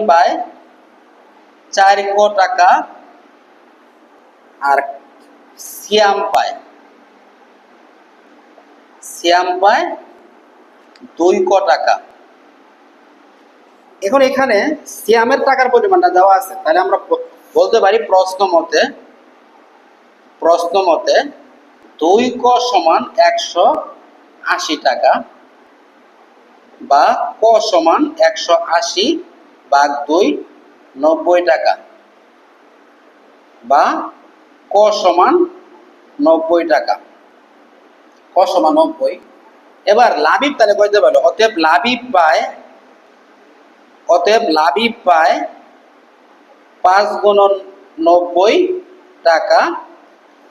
পায় 4 ক টাকা। আর সিয়াম পায় 2 ক টাকা। এখন এখানে সিয়ামের টাকার পরিমাণটা দেওয়া আছে, তাহলে আমরা বলতে পারি প্রশ্ন মতে 2 ক সমান 180 টাকা, বা ক সমান 180 ভাগ 2 90 টাকা, বা ক সমান 90 টাকা। ক সমান 90। এবার লাবিব তাহলে কইতে পারলো, অতএব লাবিব পায় 5 গুণন 90 টাকা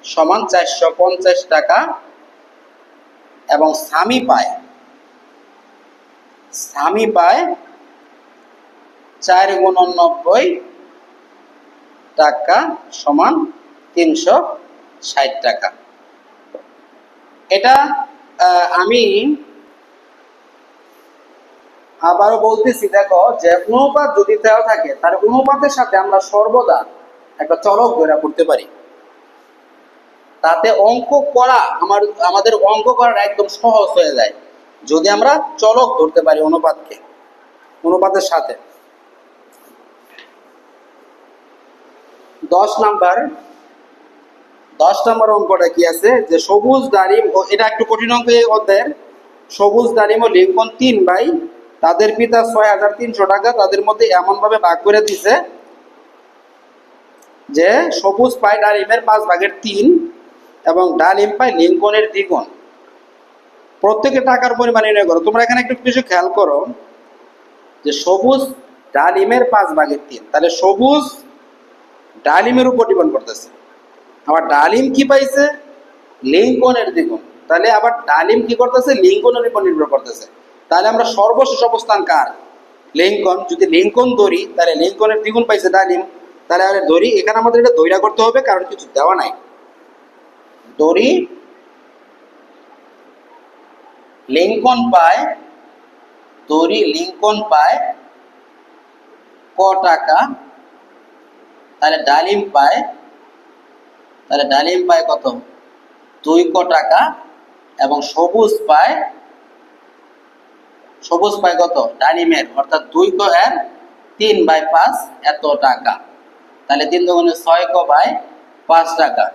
সমান 450 টাকা। এবং স্বামী পায় 4 গুণন 90 টাকা সমান 360 টাকা। এটা আমি আবারও বলতেছি, দেখো যে অনুপাত যদি দেওয়া থাকে তাহলে অনুপাতের সাথে আমরা সর্বদা একটা চলক ধরে করতে পারি। তাতে আমাদের অঙ্ক করা একদম সহজ হয়ে যায় যদি আমরা চলক ধরতে পারি অনুপাতের সাথে। 10 নাম্বার অঙ্কটা কি আছে, যে সবুজ ডালিম ও, এটা একটু কঠিন অঙ্ক এই অধ্যায়ের। সবুজ ডালিম ও লিঙ্কন 3 ভাই, তাদের পিতা 6300 টাকা তাদের মধ্যে এমন ভাবে ভাগ করে দিছে যে সবুজ পায় ডালিমের 5/3 এবং ডালিম পায় লিঙ্কনের দ্বিগুণ। প্রত্যেকের টাকার পরিমাণ নির্ণয় করো। তোমরা এখানে একটু কিছু খেয়াল করো যে সবুজ ডালিমের 5/3, তাহলে সবুজ ডালিমের উপর ডিপেন্ড করতেছে। আবার ডালিম কি পাইছে, লিঙ্কনের দ্বিগুণ, তাহলে আবার ডালিম কি করতেছে, লিঙ্কনের উপর নির্ভর করতেছে। তাহলে আমরা সর্বশেষ অবস্থান কার, লিঙ্কন। যদি লিঙ্কন ধরি তাহলে লিঙ্কনের দ্বিগুণ পাইছে ডালিম, তাহলে আমরা ধরি। এখানে আমাদের এটা ধৈর্য করতে হবে কারণ কিছু দেওয়া নাই। ধরি লিঙ্কন পায় ক টাকা, তাহলে ডালিম পায় কত, 2 ক টাকা। এবং সবুজ পায় কত, ডালিমের, অর্থাৎ 2 ক এর 3/5 এত টাকা। তাহলে 3 দুগুণে 6 ক বাই 5 টাকা।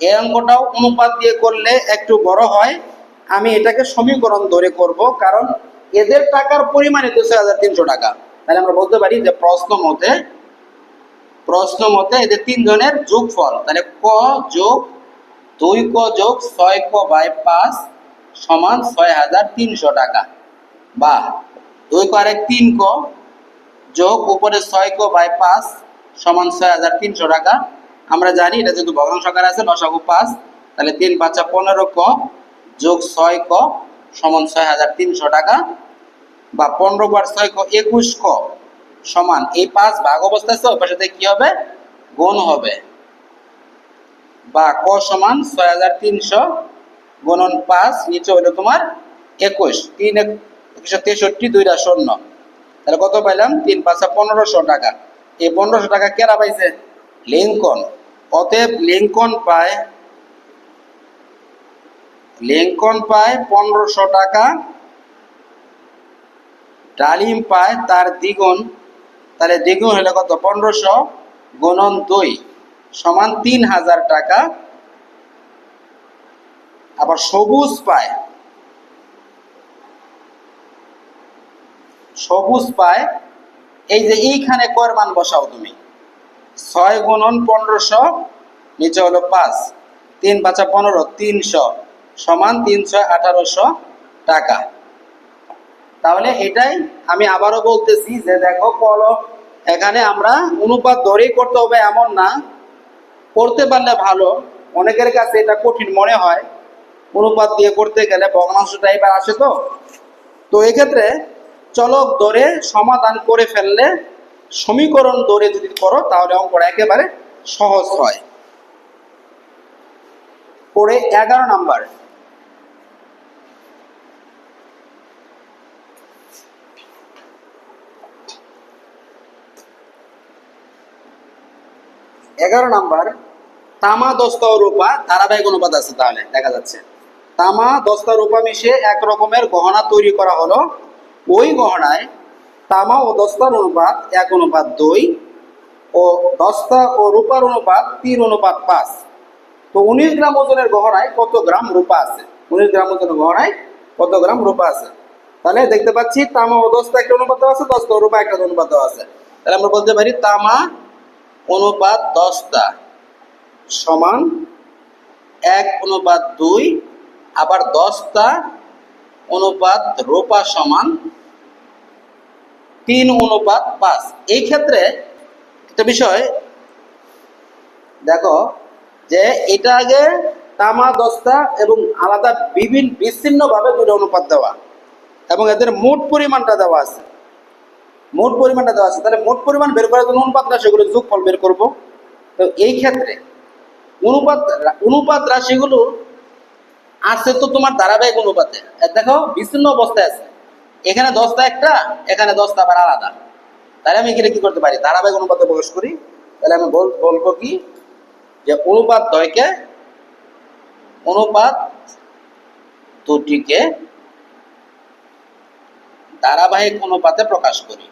এই অঙ্কটাও অনুপাত দিয়ে করলে একটু বড় হয়। আমি এটাকে সমীকরণ ধরে করব কারণ এদের টাকার পরিমাণ 6300 টাকা। তাহলে আমরা বলতে পারি যে প্রশ্ন মতে এদের 3 জনের যোগফল, তাহলে ক যোগ 2 ক যোগ 6 ক বাই 5 সমান 6300 টাকা, বা 2 ক আরেক 3 ক যোগ উপরে 6 ক বাই 5 সমান 6300 টাকা। আমরা জানি এটা যেহেতু ভগ্নাংশ আকারে আছে, লসাগু 5, তাহলে 3 5 15 ক যোগ 6 ক সমান 6300 টাকা, বা 15 বার 6 ক 21 ক সমান, এই 5 ভাগ অবস্থায় আছে, ওই পাশে কি হবে, গুণ হবে, বা ক সমান 6300 গুণন 5, নিচে হলো তোমার 21, 3 163, 2 শূন্য, তাহলে কত পাইলাম, 3 5 1500 টাকা। এই 1500 টাকা কেরা পাইছে, লিঙ্কন। অতএব লিঙ্কন পায় 1500 টাকা, ডালিম পায় তার দ্বিগুণ, তাহলে দ্বিগুণ হলে কত, 1500 গুণন 2 সমান 3000 টাকা। আবার সবুজ পায় এই যে এইখানে কর মান বসাও তুমি, 6 গুণন 1500, নিচে হলো 5, তিন পাঁচা 15, 300 সমান 318 টাকা। তাহলে এটাই আমি আবারও বলতেছি যে দেখো এখানে আমরা অনুপাত ধরেই করতে হবে এমন না, করতে পারলে ভালো। অনেকের কাছে এটা কঠিন মনে হয়, অনুপাত দিয়ে করতে গেলে ভগ্নাংশ টাইপের আসে। তো এক্ষেত্রে চলক ধরে সমাধান করে ফেললে, সমীকরণ ধরে যদি করো তাহলে অঙ্কটা একেবারে সহজ হয়। পরে 11 নাম্বার, তামা দস্তা ও রূপা ধারাবাহিক অনুপাত আছে। তাহলে দেখা যাচ্ছে তামা দস্তা রূপা মিশিয়ে এক রকমের গহনা তৈরি করা হলো। ওই গহনায় তামা ও দস্তার অনুপাত 1:2 ও দস্তা ও রূপার অনুপাত 3:5। তো 19 গ্রাম ওজনের গহনায় কত গ্রাম রূপা আছে? 19 গ্রাম ওজনের গহনায় কত গ্রাম রূপা আছে? তাহলে দেখতে পাচ্ছি তামা ও দস্তা একটা অনুপাত আছে, দস্তা ও রূপা একটা অনুপাত আছে। তাহলে আমরা বলতে পারি তামা অনুপাত দস্তা সমান 1:2, আবার দস্তা অনুপাত রূপা সমান 3:5। এই ক্ষেত্রে একটা বিষয় দেখো যে এটা আগে তামা দস্তা এবং আলাদা বিচ্ছিন্ন ভাবে দুটো অনুপাত দেওয়া এবং এদের মোট পরিমাণটা দেওয়া আছে। তাহলে মোট পরিমাণ বের করার জন্য অনুপাত রাশিগুলো যোগফল বের করব। তো এই ক্ষেত্রে অনুপাত রাশিগুলো আছে তো তোমার ধারাবাহিক অনুপাতে। দেখো বিচ্ছিন্ন অবস্থায় আছে, এখানে দস্তা একটা, এখানে দস্তা আবার আলাদা। তাহলে আমি এখানে কি করতে পারি? ধারাবাহিক অনুপাতে প্রকাশ করি। তাহলে আমি বলবো কি যে অনুপাত দুটিকে ধারাবাহিক অনুপাতে প্রকাশ করি।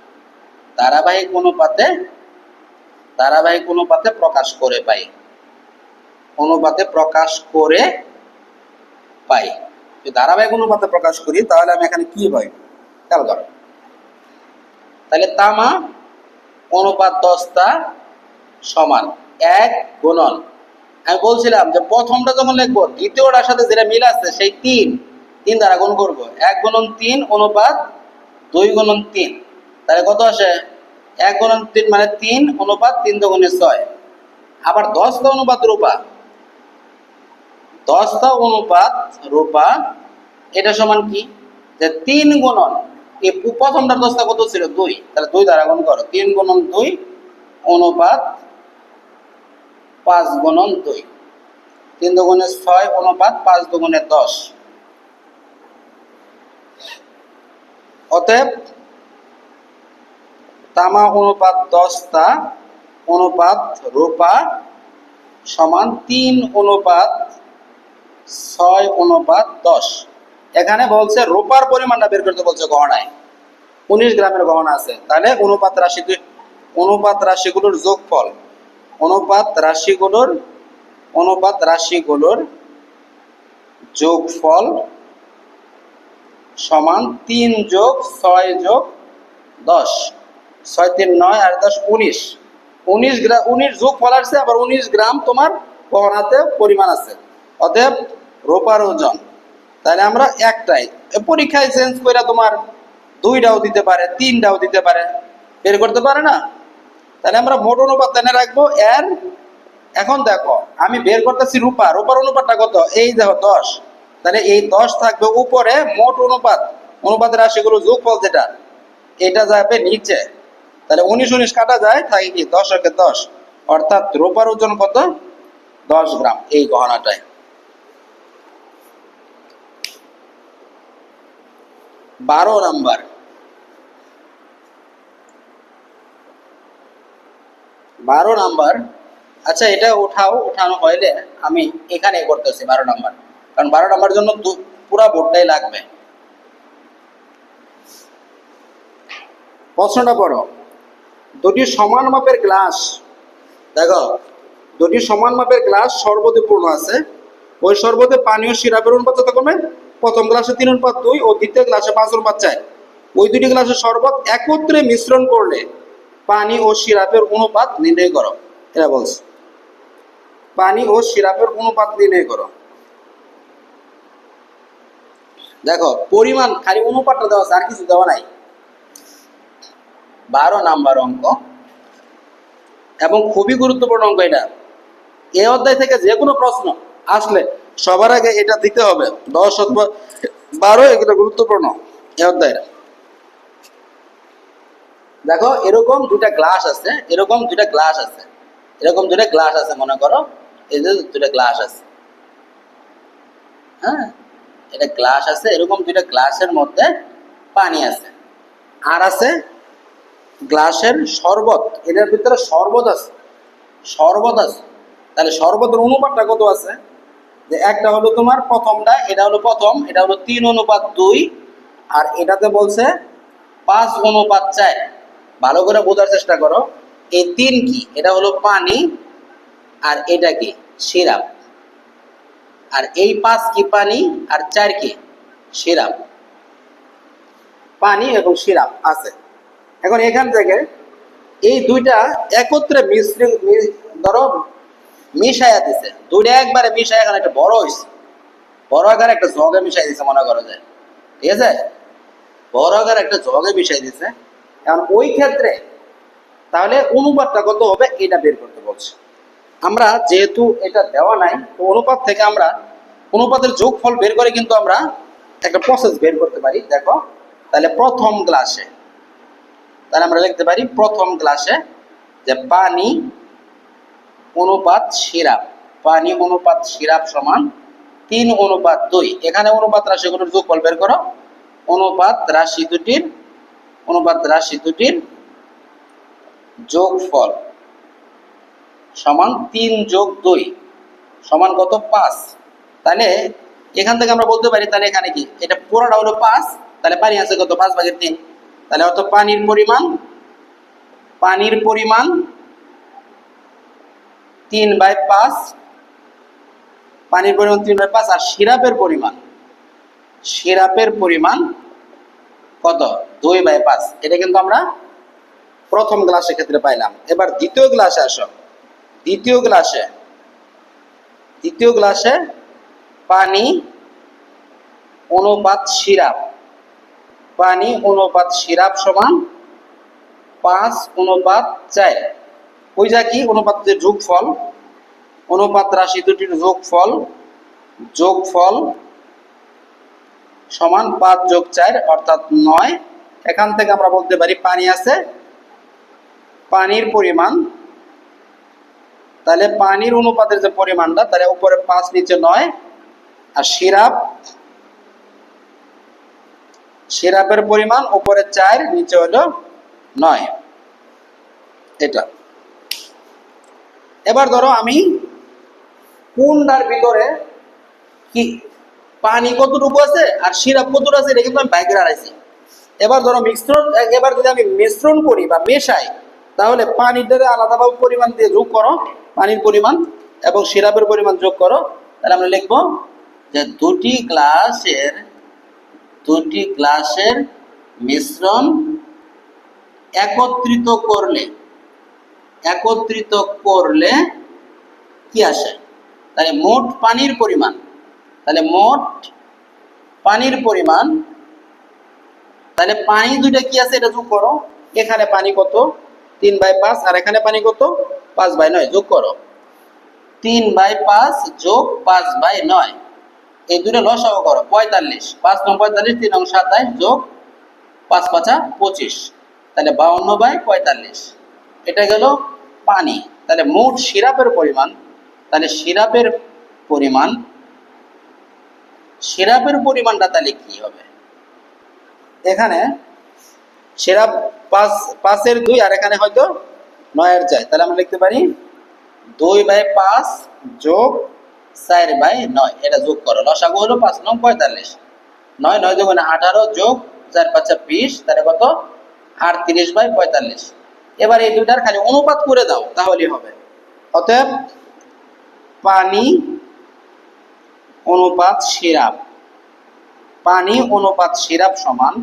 ধারাবাহিক অনুপাতে প্রকাশ করে পাই। যদি ধারাবাহিক অনুপাতে প্রকাশ করি তাহলে আমি এখানে কি পাই খেয়াল করো। তাহলে তামা অনুপাত দস্তা সমান 1 গুণন, আমি বলছিলাম যে প্রথমটা যখন লিখবো দ্বিতীয়টার সাথে যেটা মিল আছে সেই 3 দ্বারা গুণ করবো। 1 গুণন 3 অনুপাত 2 গুণন 3, তাহলে কত আসে? 1 গুণন 3 মানে 3 অনুপাত 3 দুগুণে 6। আবার দস্তা অনুপাত রূপা এটা সমান কি? যে 3 গুণন এই প্রথমটার দস্তা কত ছিল? 2, তাহলে 2 দ্বারা গুণ করো। 3 গুণন 2 অনুপাত 5 গুণন 2, 3 দুগুণে 6 অনুপাত 5 দুগুণে 10। অতএব তামা অনুপাত দস্তা অনুপাত রূপা সমান 3:6:10। এখানে বলছে রূপার পরিমাণটা বের করতে বলছে গহনায় 19 গ্রামের গহনা আছে। তাহলে অনুপাত রাশিগুলোর যোগফল, যোগফল সমান 3 যোগ 6 যোগ 10, 6 3 9 আর 10 19। 19 যোগফল আসছে, আবার 19 গ্রাম তোমার গহনাতে পরিমাণ আছে। অতএব রূপার ওজন, তাহলে আমরা একটাই পরীক্ষায় চেঞ্জ করে তোমার 2টাও দিতে পারে, 3টাও দিতে পারে, বের করতে পারে না। তাহলে আমরা মোট অনুপাত এনে রাখবো এর। এখন দেখো আমি বের করতেছি রূপার অনুপাতটা কত? এই দেখো 10, তাহলে এই 10 থাকবে উপরে, মোট অনুপাতের রাশিগুলো যোগফল যেটা এটা যাবে নিচে। তাহলে 19 কাটা যায়, থাকে কি 10 একে 10, অর্থাৎ রূপার ওজন কত? 10 গ্রাম এই গহনাটায়। 12 নাম্বার। আচ্ছা এটা উঠানো হইলে আমি এখানে করতেছি 12 নাম্বার, কারণ 12 নাম্বার জন্য পুরা বোর্ডটাই লাগবে। প্রশ্নটা পড়ো। দুটি সমান মাপের গ্লাস, দেখো দুটি সমান মাপের গ্লাস শরবতে পূর্ণ আছে। ওই শরবতে পানি ও সিরাপের অনুপাত কত কমে? প্রথম গ্লাসে 3:2 ও দ্বিতীয় গ্লাসে 5:4। ওই দুটি গ্লাসের শরবত একত্রে মিশ্রণ করলে পানি ও সিরাপের অনুপাত নির্ণয় করো, এটা বলছে। পানি ও সিরাপের অনুপাত নির্ণয় করো। দেখো পরিমাণ খালি অনুপাতটা দেওয়া আছে, আর কিছু দেওয়া নাই। 12 নাম্বার অঙ্ক এবং খুবই গুরুত্বপূর্ণ অঙ্ক এটা। এই অধ্যায় থেকে যে কোনো প্রশ্ন আসলে সবার আগে এটা দিতে হবে। 10 অথবা 12 এগুলো গুরুত্বপূর্ণ এই অধ্যায়ের। দেখো এরকম দুটা গ্লাস আছে, এরকম দুটা গ্লাস আছে, এরকম দুটা গ্লাস আছে, মনে করো এই যে দুটা গ্লাস আছে। হ্যাঁ, এটা গ্লাস আছে, এরকম দুইটা গ্লাসের মধ্যে পানি আছে, আর আছে গ্লাসের শরবত, এটার ভিতরে শরবত আছে, শরবত আছে। তাহলে শরবতের অনুপাতটা কত আছে? যে একটা হলো তোমার প্রথমটা, এটা হলো প্রথম, এটা হলো 3:2, আর এটাতে বলছে 5:4। ভালো করে বোঝার চেষ্টা করো। এই 3 কি? এটা হলো পানি, আর এটা কি? সিরাপ। আর এই 5 কি? পানি, আর 4 কি? সিরাপ। পানি এবং সিরাপ আছে। এখন এখান থেকে এই দুইটা একত্রে ধরো মিশাইয়া দিছে, দুইটা একবারে মিশাই এখন একটা বড় হয়েছে, বড় আকার একটা জগে মিশাই দিছে, মনে করো যায়, ঠিক আছে, বড় আকার একটা জগে মিশাই দিছে। এখন ওই ক্ষেত্রে তাহলে অনুপাতটা কত হবে এটা বের করতে বলছে। আমরা যেহেতু এটা দেওয়া নাই, তো অনুপাত থেকে আমরা অনুপাতের যোগফল বের করে কিন্তু আমরা একটা প্রসেস বের করতে পারি। দেখো তাহলে প্রথম গ্লাসে, তাহলে আমরা লিখতে পারি প্রথম গ্লাসে যে পানি অনুপাত সিরাপ, পানি অনুপাত সিরাপ সমান 3:2। এখানে অনুপাত রাশিগুলোর যোগফল বের করো। অনুপাত রাশি দুটির যোগফল সমান 3+2 সমান কত? 5। তাহলে এখান থেকে আমরা বলতে পারি, তাহলে এখানে কি এটা পুরোটা হলো 5, তাহলে পানি আছে কত? 5/3। তাহলে অর্থ পানির পরিমাণ 3/5, পানির পরিমাণ 3/5, আর সিরাপের পরিমাণ কত? 2/5। এটা কিন্তু আমরা প্রথম গ্লাসের ক্ষেত্রে পাইলাম। এবার দ্বিতীয় গ্লাসে আসো। দ্বিতীয় গ্লাসে পানি অনুপাত সিরাপ সমান 5:4। ওই যা কি? অনুপাতের যোগফল, অনুপাত রাশি দুটির যোগফল সমান 5+4 অর্থাৎ 9। এখান থেকে আমরা বলতে পারি পানি আছে, পানির পরিমাণ, তাহলে পানির অনুপাতের যে পরিমাণটা, তাহলে উপরে 5 নিচে 9, আর সিরাপের পরিমাণ উপরে 4 নিচে হলো 9। এটা এবার ধরো আমি কোনটার ভিতরে কি পানি কতটুকু আছে আর সিরাপ কতটুকু আছে এটা কিন্তু আমি বাইরে রাখছি। এবার ধরো এবার যদি আমি মিশ্রণ করি বা মেশাই, তাহলে পানিটারে আলাদাভাবে পরিমাণ দিয়ে যোগ করো, পানির পরিমাণ এবং সিরাপের পরিমাণ যোগ করো। তাহলে আমরা লিখব যে দুটি গ্লাসের মিশ্রণ একত্রিত করলে কি আসে? তাহলে মোট পানির পরিমাণ, তাহলে পানি দুইটা কি আছে এটা যোগ করো। এখানে পানি কত? 3/5, আর এখানে পানি কত? 5/9। যোগ করো 3/5 যোগ 5/9, এই দুটো লসাগু করো 45। 5 9 45, 3 9 27 যোগ 5 5 25, তাহলে 52/45। এটা গেল পানি। তাহলে মোট সিরাপের পরিমাণ, তাহলে সিরাপের পরিমাণটা তাহলে কি হবে? এখানে সিরাপ 5/2 আর এখানে হয়তো 9/4, তাহলে আমরা লিখতে পারি 2/5 যোগ 4/9। এটা যোগ করো, লসাগু হলো 5 9 45, 9 9 2 18 যোগ 4 5 20, তাহলে কত? 38/45। এবার এই দুটার খালি অনুপাত করে দাও, তাহলেই হবে। অতএব পানি অনুপাত সিরাপ সমান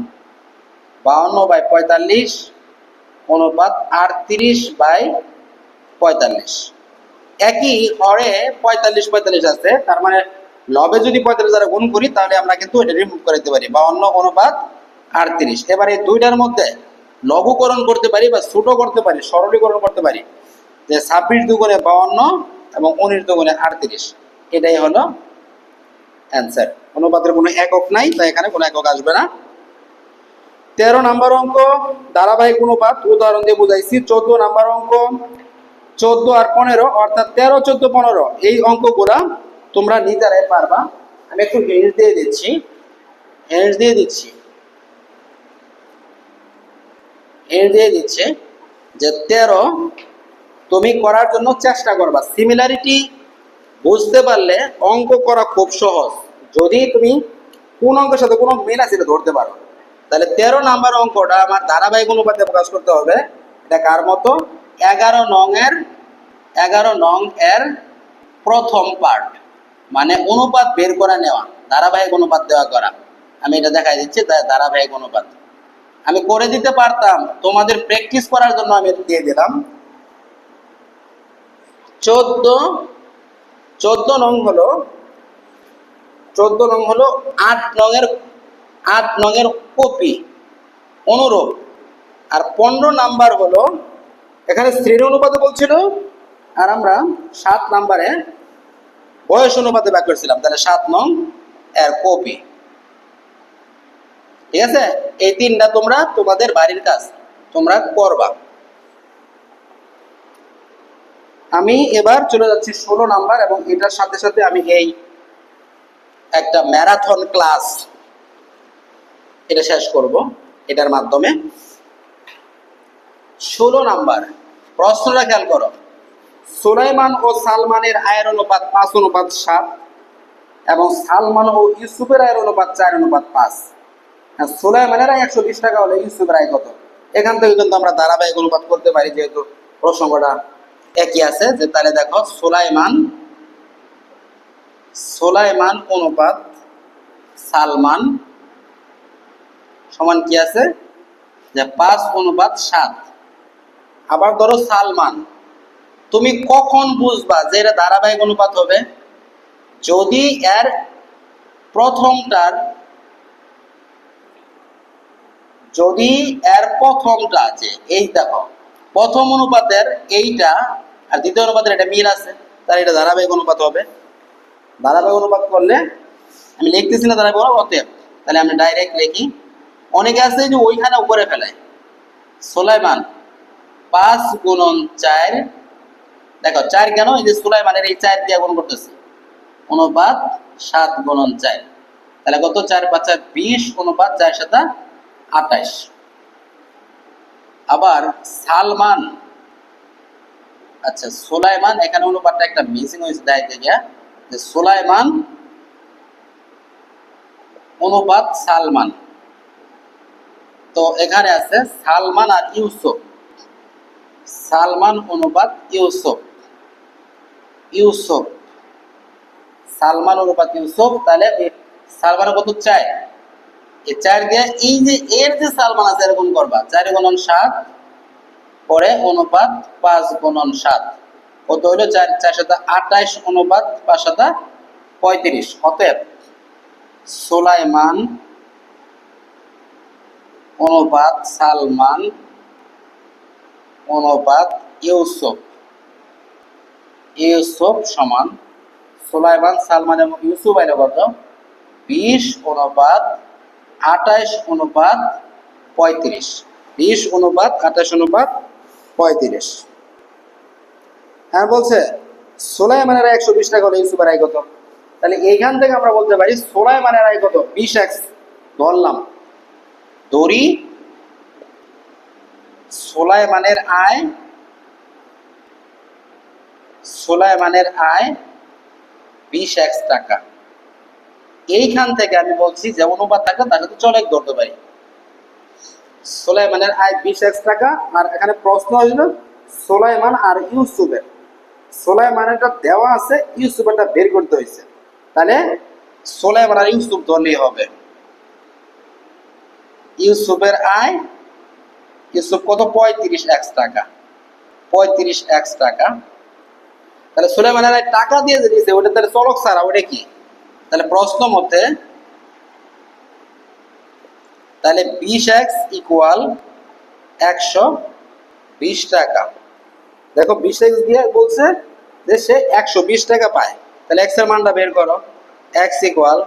52/45 অনুপাত 38/45। একই হরে 45 45 আছে, তার মানে লবে যদি 45 দ্বারা গুণ করি তাহলে আমরা কিন্তু এটা রিমুভ করে দিতে পারি 52:38। এবার এই দুইটার মধ্যে লঘুকরণ করতে পারি বা ছোট করতে পারি, সরলীকরণ করতে পারি, যে 26 দুগুণে 52 এবং 19 দুগুণে 38, এটাই হলো অ্যান্সার। অনুপাতের কোনো একক নাই, তাই এখানে কোনো একক আসবে না। 13 নাম্বার অঙ্ক ধারাবাহিক অনুপাত উদাহরণ দিয়ে বুঝাইছি। 14 নাম্বার অঙ্ক 14 আর 15 অর্থাৎ 13 14 15 এই অঙ্কগুলা তোমরা নিজেরাই পারবা। আমি একটু হিন্ট দিয়ে দিচ্ছি, যে 13 তুমি করার জন্য চেষ্টা করবা। সিমিলারিটি বুঝতে পারলে অঙ্ক করা খুব সহজ। যদি তুমি কোন অঙ্কের সাথে কোনো মিল আছে এটা ধরতে পারো, তাহলে 13 নাম্বার অঙ্কটা আমার ধারাবাহিক অনুপাতে প্রকাশ করতে হবে। এটা কার মতো? 11 নং এর প্রথম পার্ট, মানে অনুপাত বের করে নেওয়া, ধারাবাহিক অনুপাত দেওয়া করা। আমি এটা দেখাই দিচ্ছি, ধারাবাহিক অনুপাত আমি করে দিতে পারতাম, তোমাদের প্র্যাকটিস করার জন্য আমি দিয়ে দিলাম। 14 নং হলো 8 নংয়ের কপি অনুরূপ। আর 15 নাম্বার হলো, এখানে শ্রেণী অনুপাতে বলছিল, আর আমরা 7 নাম্বারে বয়স অনুপাতে ব্যাক করছিলাম, তাহলে 7 নং এর কপি। ঠিক আছে, এই তিনটা তোমরা তোমাদের বাড়ির কাজ তোমরা করবা। আমি এবার চলে যাচ্ছি 16 নাম্বার, এবং এটার সাথে সাথে আমি এই একটা ম্যারাথন ক্লাস এটা শেষ করব এটার মাধ্যমে। 16 নাম্বার প্রশ্নটা খেয়াল করো। সুলাইমান ও সালমানের আয়ের অনুপাত 5:7 এবং সালমান ও ইউসুফের আয়ের অনুপাত 4:5। সুলাইমানের আয় 120 টাকা হলে ইউসুফের আয় কত? এখান থেকে কিন্তু আমরা ধারাবাহিক অনুপাত করতে পারি, যেহেতু প্রসঙ্গটা একই আছে। যে তাহলে দেখো, সুলাইমান অনুপাত সালমান সমান কি আছে, যে 5:7। আবার ধরো সালমান, তুমি কখন বুঝবা যে এটা ধারাবাহিক অনুপাত হবে? যদি এর প্রথমটা যে এই দেখো, প্রথম অনুপাতের এইটা আর দ্বিতীয় অনুপাতের এটা মিল আছে, তাহলে এটা ধারাবাহিক অনুপাত হবে। ধারাবাহিক অনুপাত করলে আমি লিখতেছি না ধারাবাহিক অনুপাত, অতএব তাহলে আমি ডাইরেক্ট লিখি। অনেকে আছে যে ওইখানে উপরে ফেলায়, সুলাইমান 5x4, দেখো 4 কেন, এই যে সুলাইমানের এই 4 দিয়ে গুণ করতেছি, অনুপাত 7x4, তাহলে কত? 4 5 20 অনুপাত 4 7 28। আবার সালমান, আচ্ছা সুলাইমান, এখানে অনুপাতটা একটা মিসিং হয়েছে, দাইতে গিয়া, যে সুলাইমান অনুপাত সালমান, তো এখানে আছে সালমান আর ইউসুফ, সালমান অনুপাত ইউসুফ, সালমান অনুপাত ইউসুফ। তাহলে সালমান কত? 4, এই 4 দিয়ে এই যে এর যে সালমান আছে এরকম করবা, 4x7 পরে অনুপাত 5x7, কত হলো? 4 4 7 28 অনুপাত 5 7 35। অতএব সুলাইমান অনুপাত সালমান অনুপাত ইউসুফ সমান সুলাইমান, সালমান এবং ইউসুফ আইলো কত? 20 অনুপাত 28 অনুপাত 35, 20 অনুপাত 28 অনুপাত 35। হ্যাঁ বলছে সুলাইমানের 120 টাকা হলে ইউসুফের আয় কত? তাহলে এইখান থেকে আমরা বলতে পারি সুলাইমানের আয় কত? 20x ধরলাম, ধরি সুলাইমানের আয় 20x টাকা। এইখান থেকে আমি বলছি যে অনুপাত থাকলে তার সাথে চলে ধরতে পারি। সুলাইমানের আয় 20x টাকা, আর এখানে প্রশ্ন আসবে সুলাইমান আর ইউসুফের। সুলাইমানেরটা দেওয়া আছে, ইউসুফেরটা বের করতে হয়েছে, তাহলে সুলাইমান আর ইউসুফ ধরলেই হবে। ইউসুফের আয়, ইউসুফ কত? 35x টাকা, 35x টাকা। তাহলে সুলাইমান আলাই টাকা দিয়ে যে দিয়েছে ওটা তাহলে চলক ছাড়া ওটা কি? তাহলে প্রশ্ন মতে তাহলে 20x ইকুয়াল 120 টাকা। দেখো 20x দিয়ে বলছে যে সে 120 টাকা পায়। তাহলে x এর মানটা বের করো। x ইকুয়াল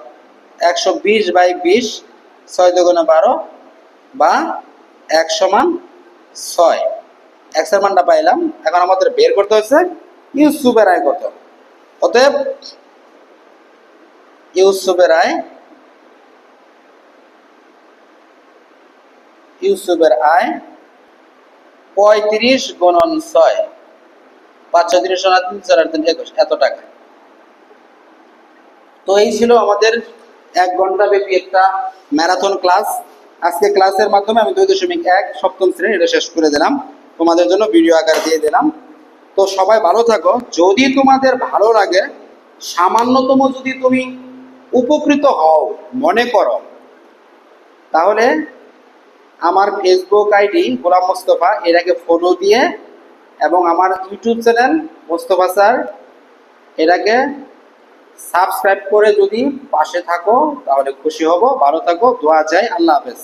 120/20, 6 দুগুণে 12 বা 1 সমান 6। x এর মানটা পাইলাম। এখন আমাদের বের করতে হচ্ছে ইউসুফের আয় কত। অতএব ইউসুফের আয় ইউসুফের আয় 35 গুণন 6, 5 30 3 4 3 21 এত টাকা। তো এই ছিল আমাদের 1 ঘন্টা ব্যাপী একটা ম্যারাথন ক্লাস। আজকে ক্লাসের মাধ্যমে আমি 2.1 সপ্তম শ্রেণী এটা শেষ করে দিলাম, তোমাদের জন্য ভিডিও আকারে দিয়ে দিলাম। তো সবাই ভালো থাকো। যদি তোমাদের ভালো লাগে, সামান্যতম যদি তুমি উপকৃত হও মনে করো, তাহলে আমার ফেসবুক আইডি গোলাম মোস্তফা এটাকে ফলো দিয়ে এবং আমার ইউটিউব চ্যানেল মোস্তফা স্যার এটাকে সাবস্ক্রাইব করে যদি পাশে থাকো তাহলে খুশি হব। ভালো থাকো, দোয়া চাই। আল্লাহ হাফেজ।